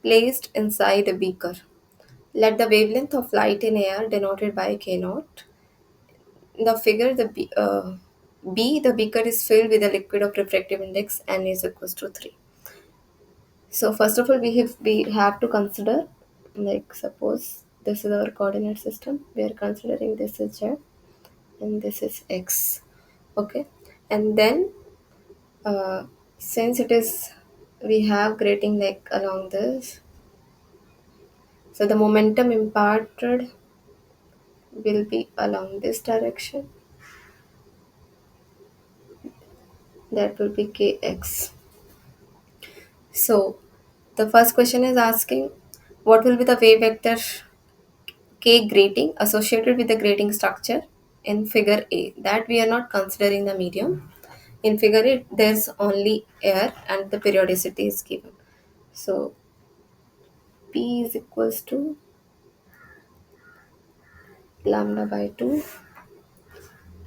placed inside a beaker. Let the wavelength of light in air denoted by k naught. In the figure, the beaker is filled with a liquid of refractive index n is equals to 3. So first of all, we have to consider, like suppose this is our coordinate system. We are considering this is z and this is x. Okay, and then uh, since it is we have grating like along this, so the momentum imparted will be along this direction. That will be kx. So the first question is asking what will be the wave vector K grating associated with the grating structure in figure A. That we are not considering the medium. in figure it there's only air and the periodicity is given. So P is equals to lambda by 2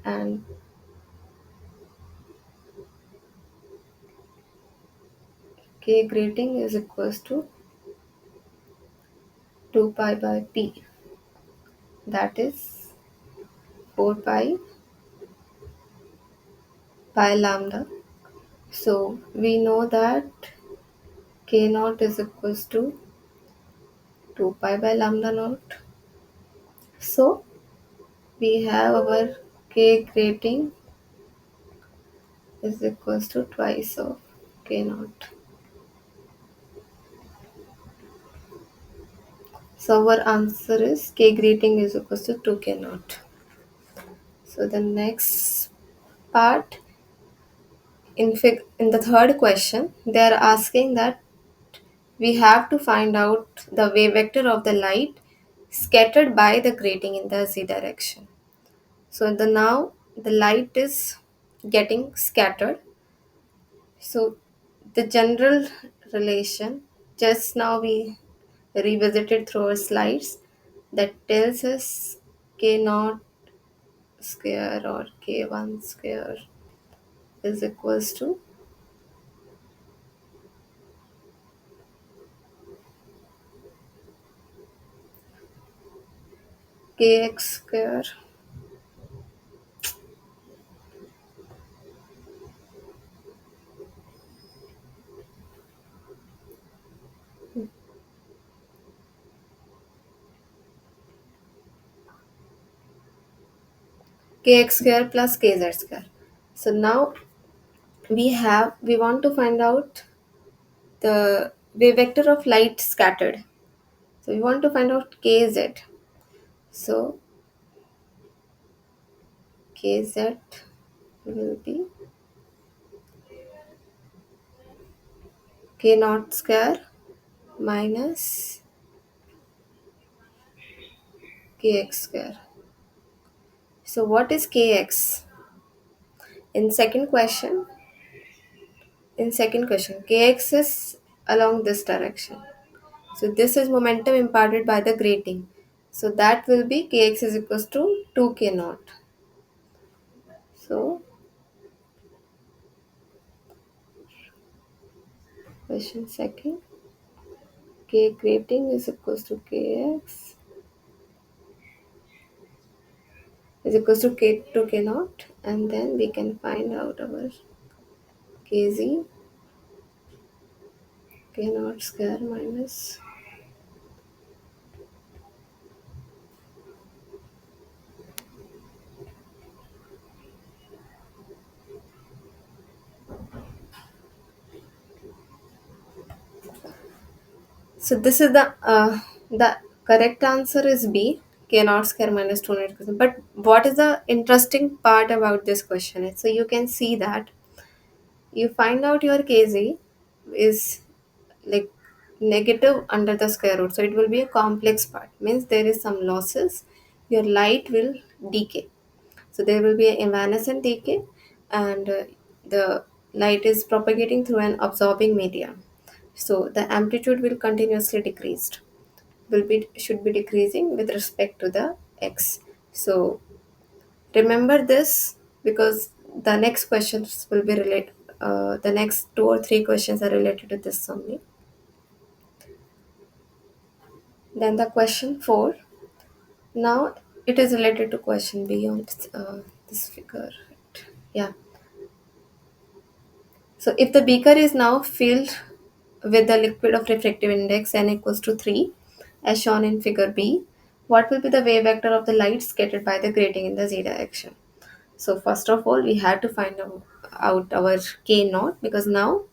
and K grating is equals to 2 pi by P, that is 4 pi lambda. So we know that K naught is equals to 2 pi by lambda naught. So we have our K grating is equals to twice of K naught. So our answer is K grating is equals to 2 K naught. So the next part, in the third question, they are asking that we have to find out the wave vector of the light scattered by the grating in the z direction. So the now the light is getting scattered. So the general relation just now we revisited through our slides that tells us k naught square or k1 square is equals to kx square. Kx square plus kz square. So now we want to find out the wave vector of light scattered. So we want to find out kz. So kz will be k naught square minus kx square. So what is kx? In second question, kx is along this direction. So this is momentum imparted by the grating. So that will be kx is equals to 2k naught. So question second, k grating is equals to kx is equals to k 2k naught, and then we can find out our kz k naught square minus. So this is the correct answer is B, k naught square minus 200. But what is the interesting part about this question? So you can see that you find out your kz is like negative under the square root. So it will be a complex part. Means there is some losses. Your light will decay. So there will be an evanescent decay, and the light is propagating through an absorbing medium. So the amplitude will continuously decreased. Should be decreasing with respect to the x. So remember this because the next questions will be related. The next 2 or 3 questions are related to this only. Then the question 4. Now it is related to question beyond this figure. Yeah. So if the beaker is now filled with the liquid of refractive index n equals to 3, as shown in figure B, what will be the wave vector of the light scattered by the grating in the z direction? So first of all, we have to find out our k naught, because now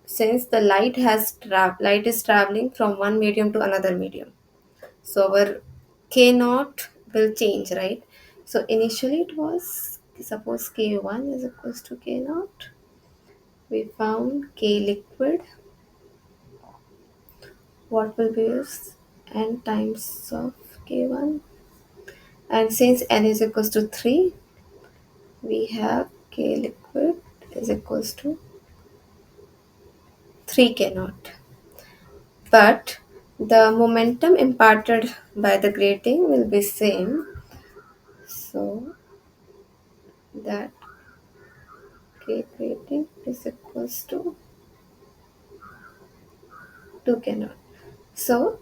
since the light is traveling from one medium to another medium, so our k naught will change, right? So initially it was, suppose k1 is equals to k naught. We found k liquid. What will be is n times of k1, and since n is equals to 3, we have K liquid is equals to 3 K naught. But the momentum imparted by the grating will be same, so that K grating is equals to 2 K naught. So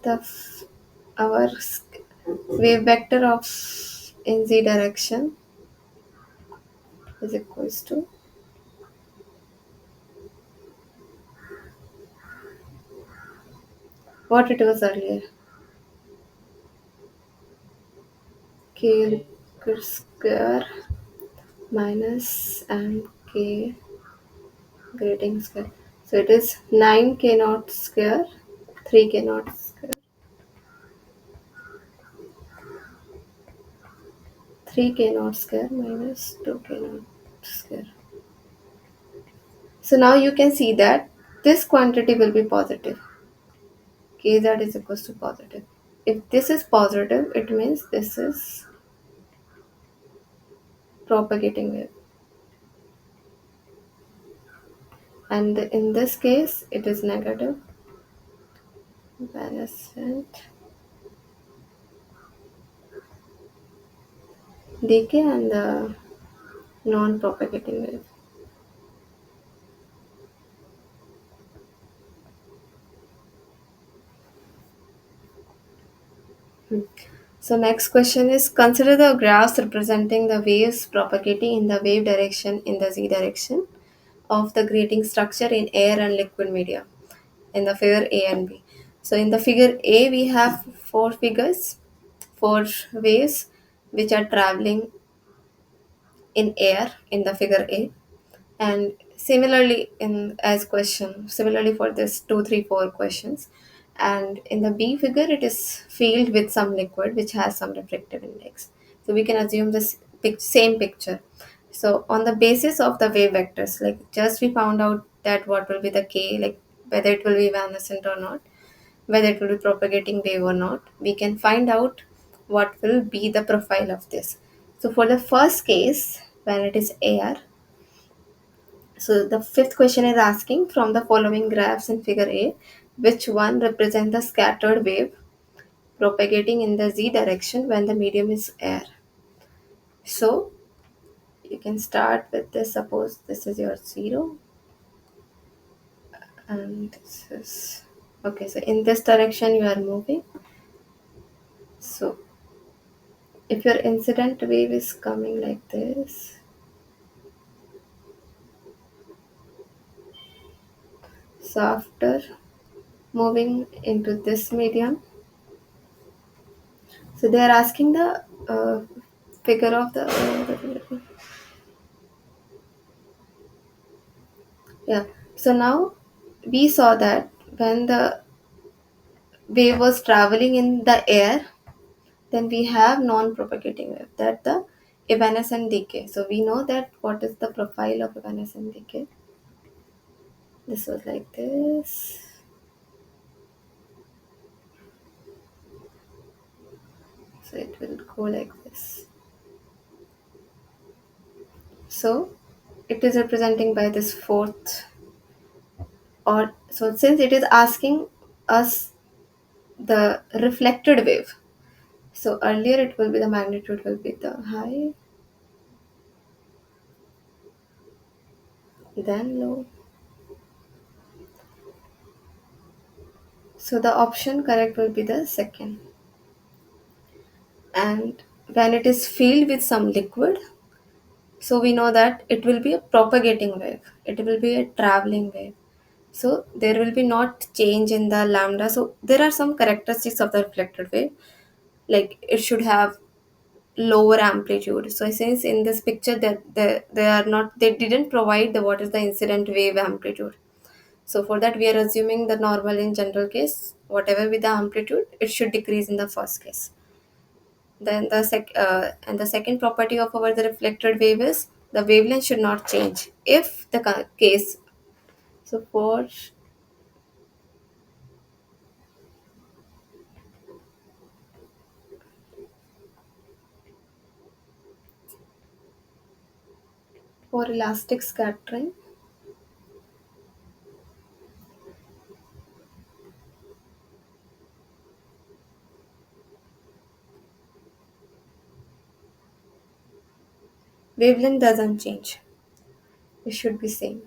our wave vector of in z direction is equals to what it was earlier, K liquid square minus and K grating square. So it is 9 K naught square, 3 K naught square, 3 K naught square minus 2 K naught square. So now you can see that this quantity will be positive. Kz is equals to positive. If this is positive, it means this is propagating wave. And in this case, it is negative, evanescent decay and the non-propagating wave. Hmm. So next question is consider the graphs representing the waves propagating in the wave direction in the z direction of the grating structure in air and liquid media in the figure A and B. So in the figure A we have four waves which are traveling in air in the figure A, and similarly for this 2 3 4 questions, and in the B figure it is filled with some liquid which has some refractive index, so we can assume this same picture. So on the basis of the wave vectors, like just we found out that what will be the K, like whether it will be evanescent or not, whether it will be propagating wave or not, we can find out what will be the profile of this. So for the first case, when it is air, so the fifth question is asking from the following graphs in figure A, which one represent the scattered wave propagating in the z direction when the medium is air. So you can start with this. Suppose this is your 0 and this is okay. So in this direction you are moving. So if your incident wave is coming like this, so after moving into this medium, so they are asking the figure of the yeah. So now we saw that when the wave was traveling in the air, then we have non-propagating wave, that the evanescent decay. So we know that what is the profile of evanescent decay. This was like this. So it will go like this. So it is representing by this fourth, or so since it is asking us the reflected wave. So earlier it will be the magnitude will be the high, then low. So the option correct will be the second. And when it is filled with some liquid, so we know that it will be a propagating wave. It will be a traveling wave. So there will be not change in the lambda. So there are some characteristics of the reflected wave. Like it should have lower amplitude. So since in this picture that they are not, they didn't provide the what is the incident wave amplitude. So for that we are assuming the normal in general case, whatever with the amplitude, it should decrease in the first case. Then the second property of our the reflected wave is the wavelength should not change. If the case, so For elastic scattering, wavelength doesn't change. It should be same.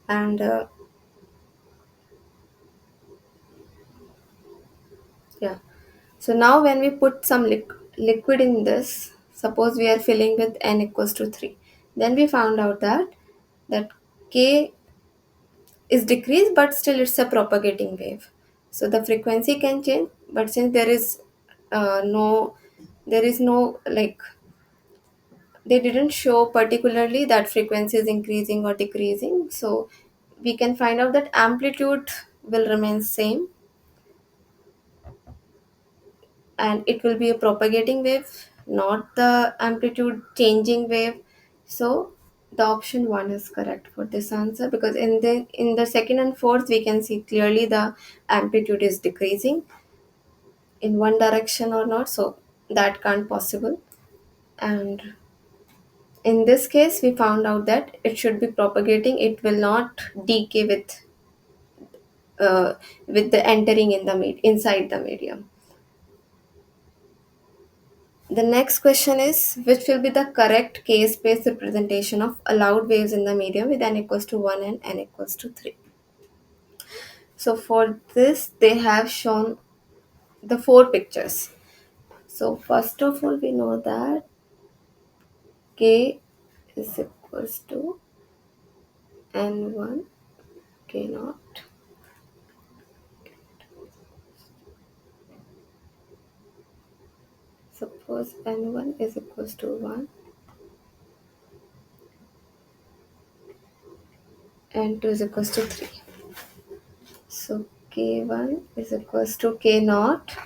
And yeah. So now when we put some liquid in this, suppose we are filling with n equals to 3. Then we found out that k is decreased, but still it's a propagating wave. So the frequency can change, but since no there is no like they didn't show particularly that frequency is increasing or decreasing, so we can find out that amplitude will remain same, and it will be a propagating wave, not the amplitude changing wave. So the option 1 is correct for this answer, because in the second and fourth we can see clearly the amplitude is decreasing in one direction or not, so that can't possible. And in this case we found out that it should be propagating, it will not decay uh, with the entering in the inside the medium. The next question is, which will be the correct k-space representation of allowed waves in the medium with n equals to 1 and n equals to 3? So for this, they have shown the four pictures. So first of all, we know that k is equals to n1 k naught. Suppose n1 is equals to 1, n2 is equals to 3. So k1 is equals to k naught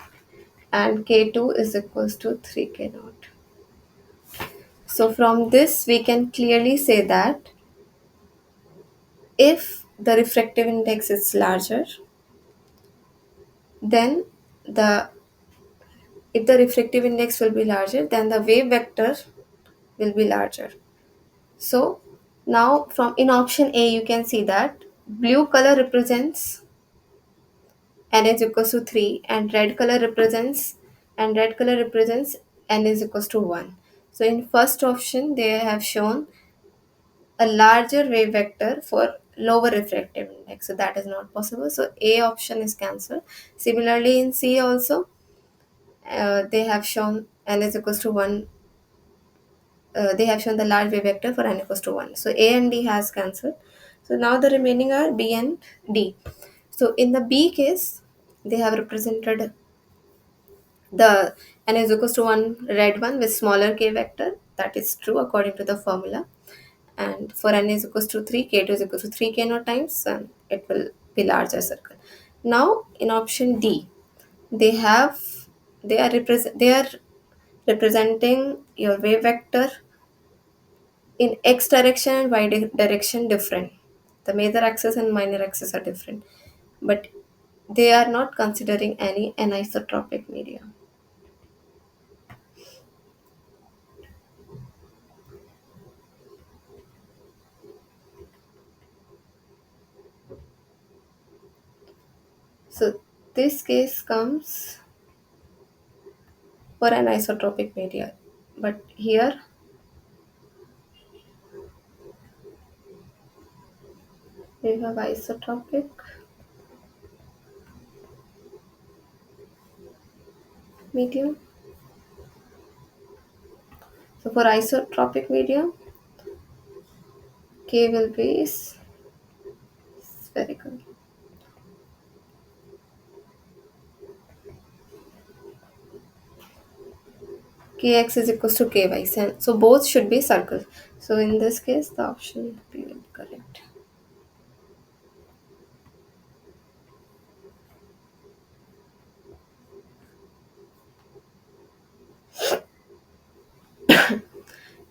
and k2 is equals to 3 k naught. So from this we can clearly say that if the refractive index is larger, then the if the refractive index will be larger, then the wave vector will be larger. So now from in option A you can see that blue color represents n is equals to 3 and red color represents n is equals to 1. So in first option they have shown a larger wave vector for lower refractive index. So that is not possible. So A option is cancelled. Similarly in C also, they have shown n is equals to 1. They have shown the large wave vector for n equals to 1. So A and D has cancelled. So now the remaining are B and D. So in the B case, they have represented the n is equals to 1 red one with smaller k vector. That is true according to the formula. And for n is equals to 3, k2 is equals to 3 k naught times, and it will be larger circle. Now in option D, they have they are representing your wave vector in x direction and y direction different. The major axis and minor axis are different, but they are not considering any anisotropic medium. So this case comes for an isotropic media, but here we have isotropic medium. So for isotropic medium, K will be spherical. Kx is equals to ky. So both should be circles. So in this case, the option B will be correct.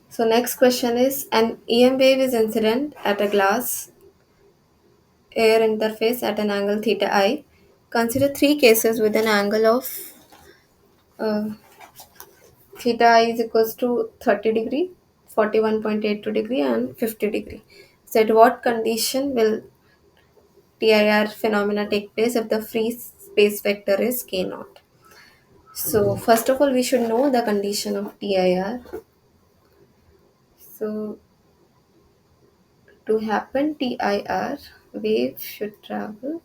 So next question is, an EM wave is incident at a glass air interface at an angle theta I. Consider three cases with an angle of uh, theta I is equals to 30 degree. 41.82 degree and 50 degree. So at what condition will TIR phenomena take place if the free space vector is k naught? So first of all, we should know the condition of TIR. So to happen TIR, wave should travel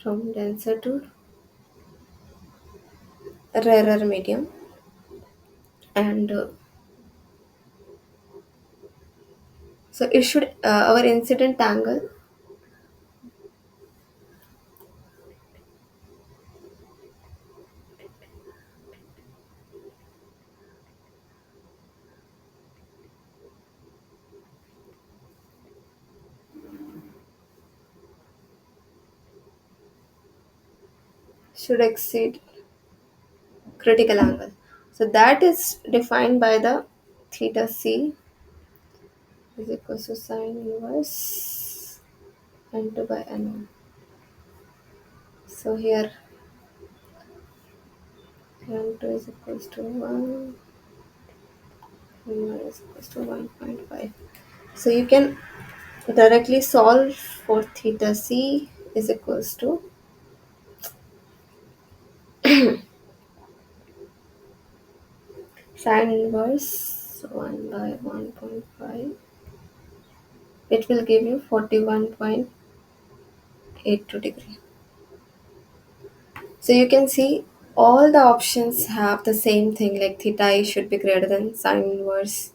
from denser to rarer medium, and so it should our incident angle should exceed critical angle. So that is defined by the theta c is equal to sine inverse n2 by n1. So here n2 is equal to 1, n1 is equal to 1.5. So you can directly solve for theta c is equals to sine inverse 1 by 1.5. It will give you 41.82 degree. So you can see all the options have the same thing, like theta I should be greater than sine inverse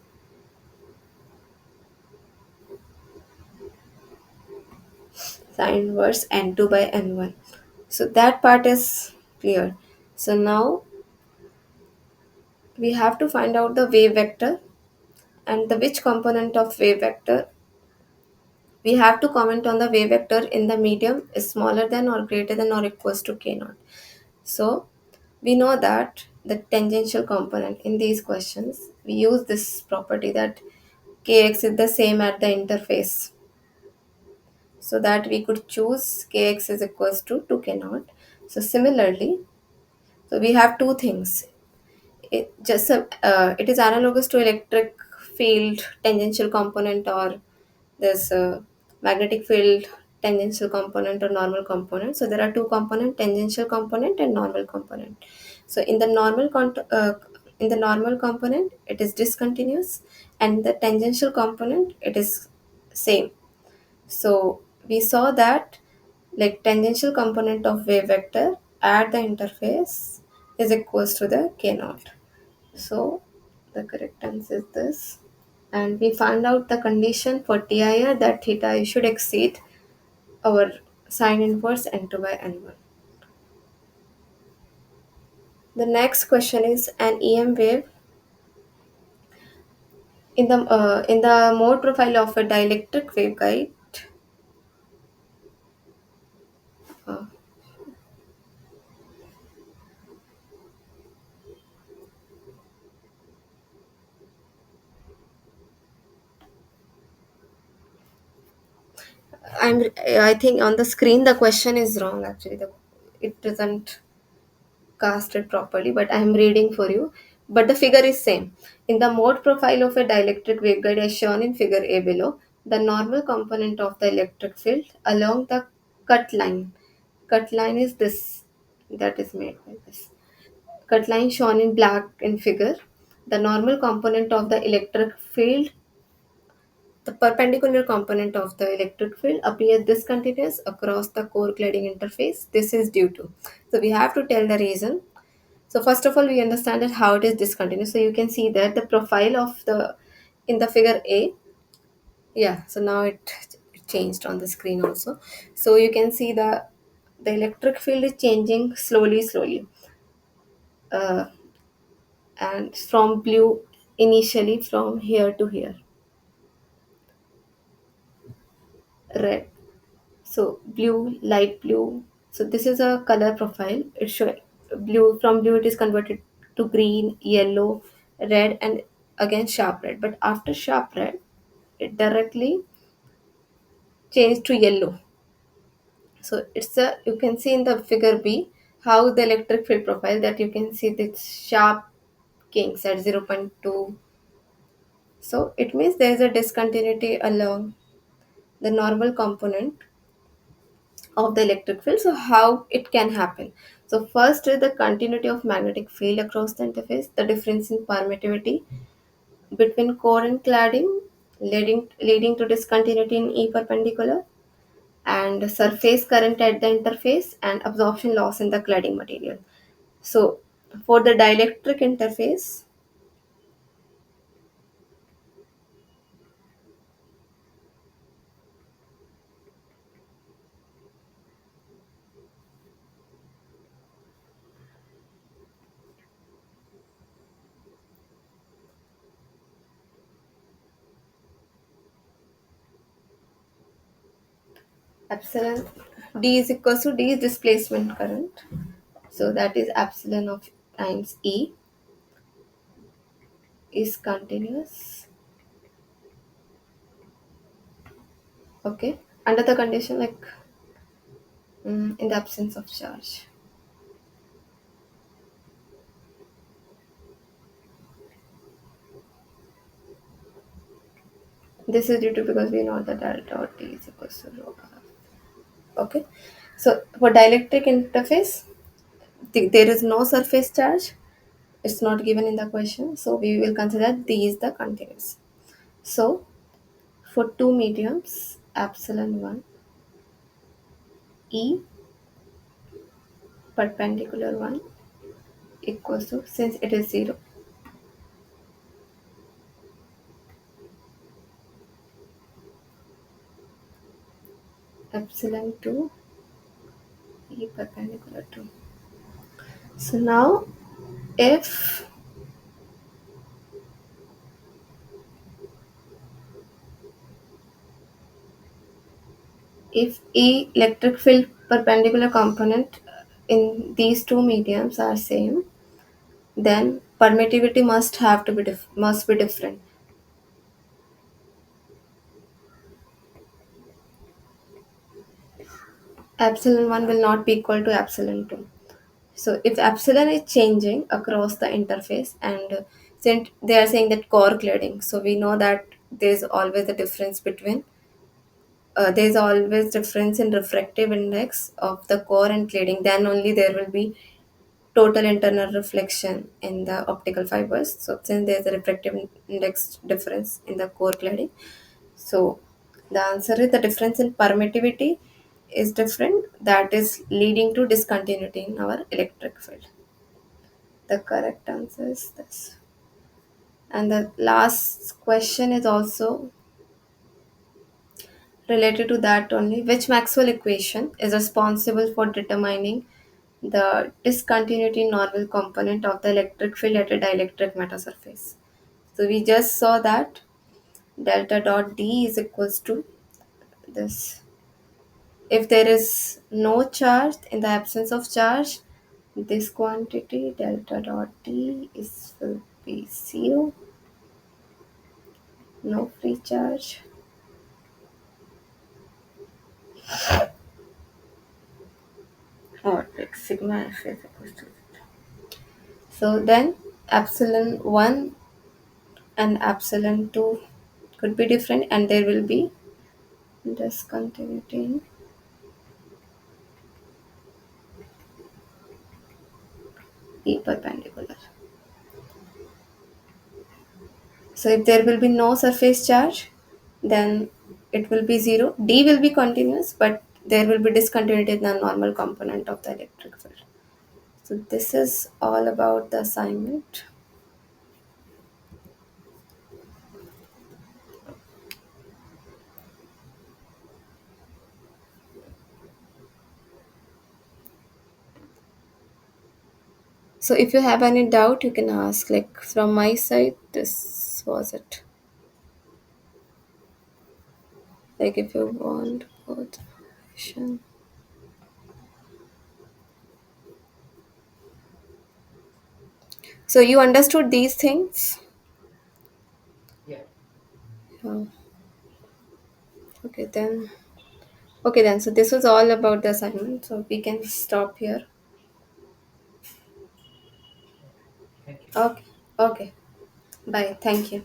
n2 by n1. So that part is clear. So now we have to find out the wave vector and the which component of wave vector. We have to comment on the wave vector in the medium is smaller than or greater than or equals to k naught. So we know that the tangential component in these questions, we use this property that kx is the same at the interface, so that we could choose kx is equals to 2k naught. So similarly, so we have two things. It is analogous to electric field tangential component, or this magnetic field tangential component or normal component. So there are two component, tangential component and normal component. So in the normal component it is discontinuous, and the tangential component it is same. So we saw that like tangential component of wave vector at the interface is equals to the k naught. So the correct answer is this. And we found out the condition for TIR that theta I should exceed our sine inverse n2 by n1. The next question is an EM wave in the mode profile of a dielectric waveguide. Uh, I think on the screen the question is wrong actually. It doesn't cast it properly, but I am reading for you. But the figure is same. In the mode profile of a dielectric waveguide as shown in figure A below, the normal component of the electric field along the cut line. Cut line is this, that is made by this. Cut line shown in black in figure. The normal component of the electric field, the perpendicular component of the electric field appears discontinuous across the core cladding interface. This is due to. So we have to tell the reason. So first of all, we understand that how it is discontinuous. So you can see that the profile of the in the figure A. Yeah. So now it changed on the screen also. So you can see the electric field is changing slowly, uh, and from blue initially from here to here, red. So blue, light blue. So this is a color profile. It show blue, from blue it is converted to green, yellow, red, and again sharp red, but after sharp red it directly changed to yellow. So it's a, you can see in the figure B how the electric field profile, that you can see this sharp kinks at zero point 0.2. So it means there is a discontinuity along the normal component of the electric field. So how it can happen? So first is the continuity of magnetic field across the interface, the difference in permittivity between core and cladding, leading to discontinuity in E perpendicular, and surface current at the interface, and absorption loss in the cladding material. So for the dielectric interface, epsilon D is equals to D is displacement current. So that is epsilon of times E is continuous. Okay. Under the condition like in the absence of charge. This is due to because we know that delta dot T is equals to rho r. Okay. So for dielectric interface, there is no surface charge. It's not given in the question. So we will consider D is the continuous. So for two mediums, epsilon 1 E perpendicular 1 equals to, since it is 0, epsilon 2 E perpendicular 2. So now if E electric field perpendicular component in these two mediums are same, then permittivity must be different. Epsilon 1 will not be equal to epsilon 2. So if epsilon is changing across the interface, and since they are saying that core cladding, so we know that there's always a difference between there's always difference in refractive index of the core and cladding. Then only there will be total internal reflection in the optical fibers. So since there's a refractive index difference in the core cladding, so the answer is the difference in permittivity is different, that is leading to discontinuity in our electric field. The correct answer is this. And the last question is also related to that only. Which Maxwell equation is responsible for determining the discontinuity normal component of the electric field at a dielectric metasurface? So we just saw that delta dot D is equals to this. If there is no charge, in the absence of charge, this quantity delta dot D is will be 0, no free charge. Or like sigma f is equals to. So then epsilon 1 and epsilon 2 could be different, and there will be discontinuity in E perpendicular. So if there will be no surface charge, then it will be 0. D will be continuous, but there will be discontinuity in the normal component of the electric field. So this is all about the assignment. So if you have any doubt, you can ask. Like from my side, this was it. Like if you want both option. So you understood these things? Okay, then. Okay, then. So this was all about the assignment. So we can stop here. Thank you. Okay. Okay. Bye. Thank you.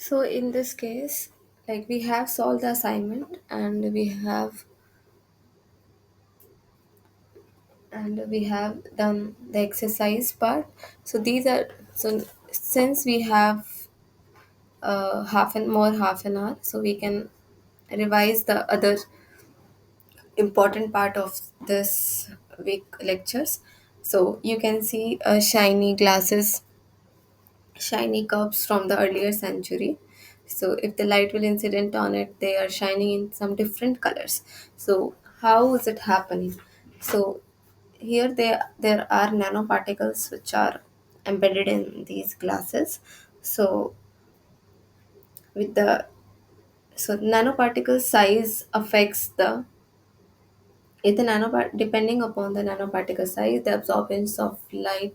So in this case, like we have solved the assignment and we have done the exercise part. So these are so since we have half an hour, so we can revise the other important part of this week lectures. So you can see shiny glasses, shiny cups from the earlier century. So if the light will incident on it, they are shining in some different colors. So how is it happening? So here there are nanoparticles which are embedded in these glasses. So with the nanoparticle size affects the if the depending upon the nanoparticle size, the absorbance of light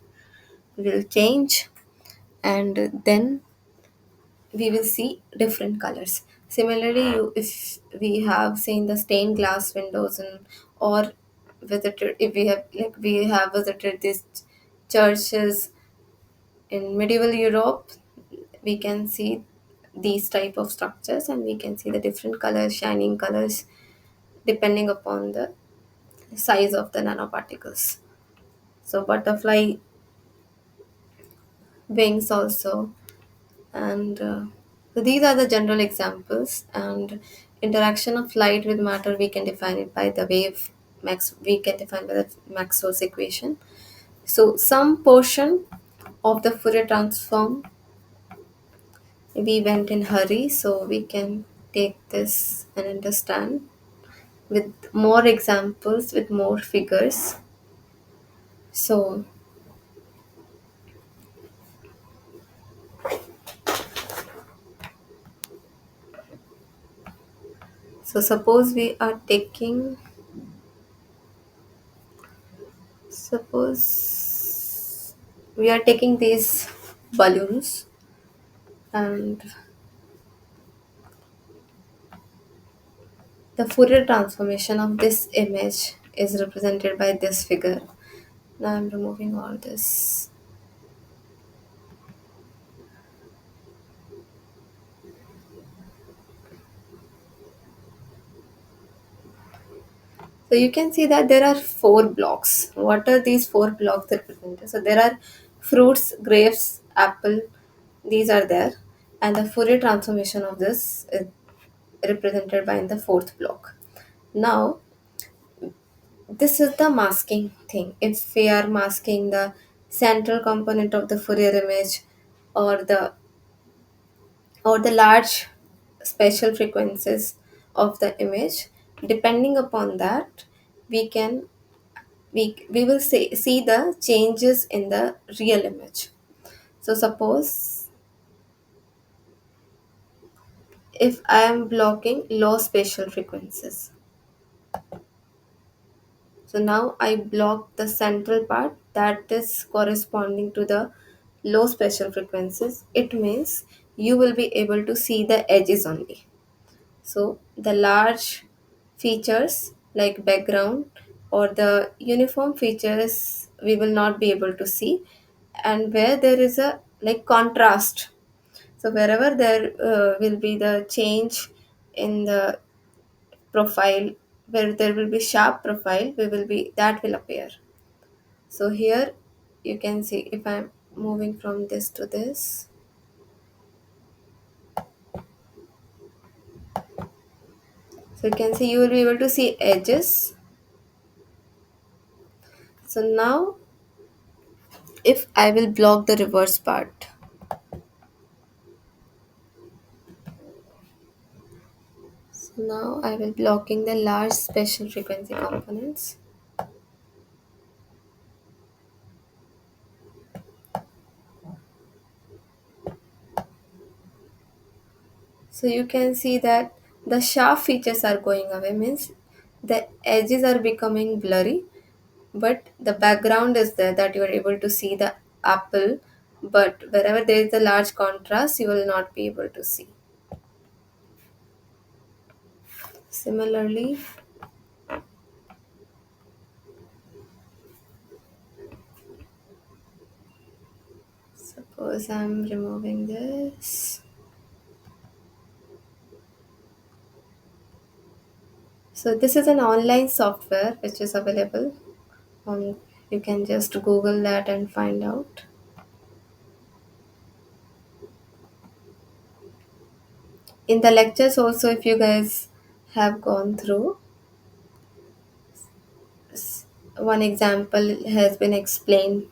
will change, and then we will see different colors. Similarly, if we have seen the stained glass windows and or visited if we have like we have visited these churches in medieval Europe, we can see these type of structures and we can see the different colors, shining colors, depending upon the size of the nanoparticles. So butterfly wings also, and so these are the general examples. And interaction of light with matter, we can define it by the wave max. We can define by the Maxwell's equation. So some portion of the Fourier transform we went in hurry, so we can take this and understand with more examples, with more figures. So suppose we are taking suppose we are taking these balloons, and the Fourier transformation of this image is represented by this figure. Now I'm removing all this. So you can see that there are four blocks. What are these four blocks represented? So there are fruits, grapes, apple, these are there, and the Fourier transformation of this is represented by in the fourth block. Now this is the masking thing. If we are masking the central component of the Fourier image, or the large special frequencies of the image, depending upon that, we can we will see the changes in the real image. So suppose if I am blocking low spatial frequencies. So now I block the central part that is corresponding to the low spatial frequencies. It means you will be able to see the edges only. So the large features like background or the uniform features we will not be able to see, and where there is a like contrast. So wherever there will be the change in the profile, where there will be sharp profile, we will be that will appear. So here you can see if I'm moving from this to this. So you can see you will be able to see edges. So now if I will block the reverse part. So now I will blocking the large special frequency components. So you can see that the sharp features are going away, means the edges are becoming blurry, but the background is there that you are able to see the apple, but wherever there is a large contrast you will not be able to see. Similarly, suppose I'm removing this. So this is an online software which is available on, you can just google that and find out. In the lectures also, if you guys have gone through, one example has been explained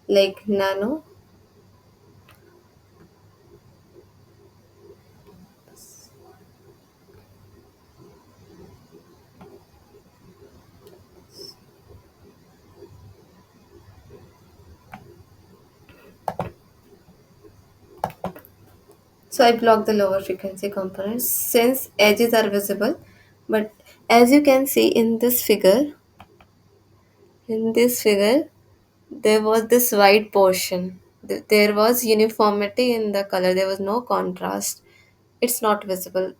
like nano. So I block the lower frequency components since edges are visible. But as you can see in this figure, there was this white portion. There was uniformity in the color. There was no contrast. It's not visible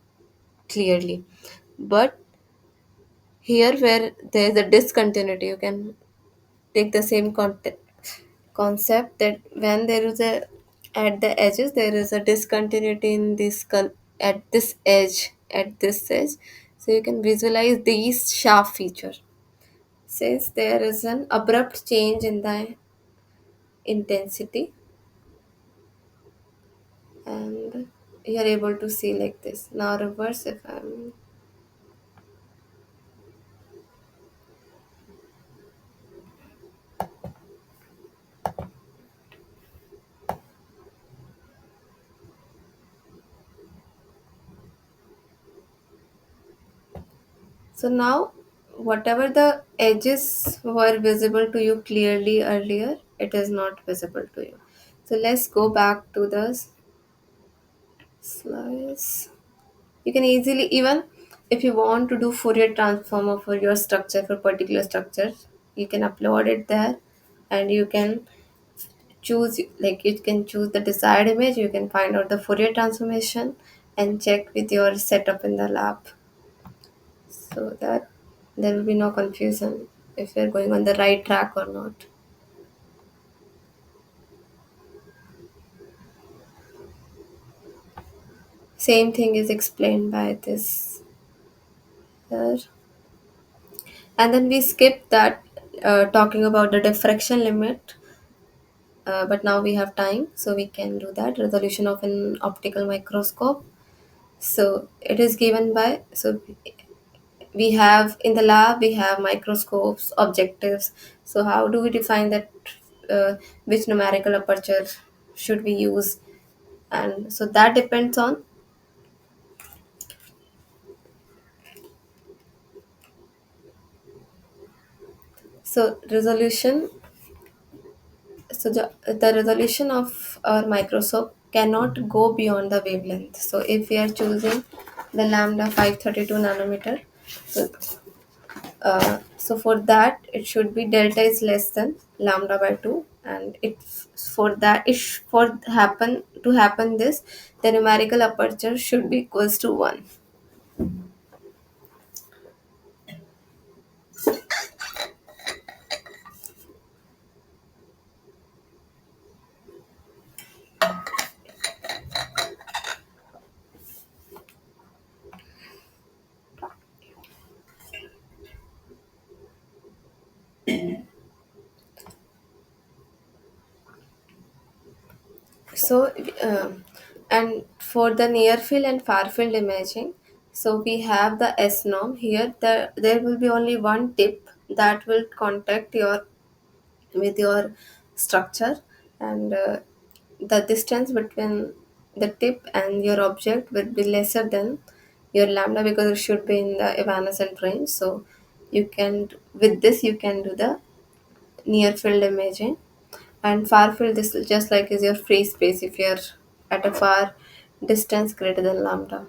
clearly. But here where there is a discontinuity, you can take the same concept that when there is a at the edges there is a discontinuity in this at this edge, so you can visualize these sharp features since there is an abrupt change in the intensity, and you are able to see like this. Now reverse if I'm, so now whatever the edges were visible to you clearly earlier, it is not visible to you. So let's go back to the slides. You can easily, even if you want to do Fourier transformer for your structure, for particular structure, you can upload it there, and you can choose, like you can choose the desired image, you can find out the Fourier transformation and check with your setup in the lab, so that there will be no confusion if you're going on the right track or not. Same thing is explained by this here. And then we skip that, talking about the diffraction limit, but now we have time so we can do that. Resolution of an optical microscope, so it is given by, so we have in the lab we have microscopes, objectives. So how do we define that, which numerical aperture should we use, and so that depends on, so resolution, so the resolution of our microscope cannot go beyond the wavelength. So if we are choosing the lambda 532 nanometer, so so for that it should be delta is less than lambda by 2, and it for that for happen this, the numerical aperture should be equals to 1. So and for the near field and far field imaging, so we have the S norm here. There will be only one tip that will contact your with your structure, and the distance between the tip and your object will be lesser than your lambda, because it should be in the evanescent range. So you can, with this you can do the near field imaging. And far field, this is just like is your free space if you're at a far distance greater than lambda.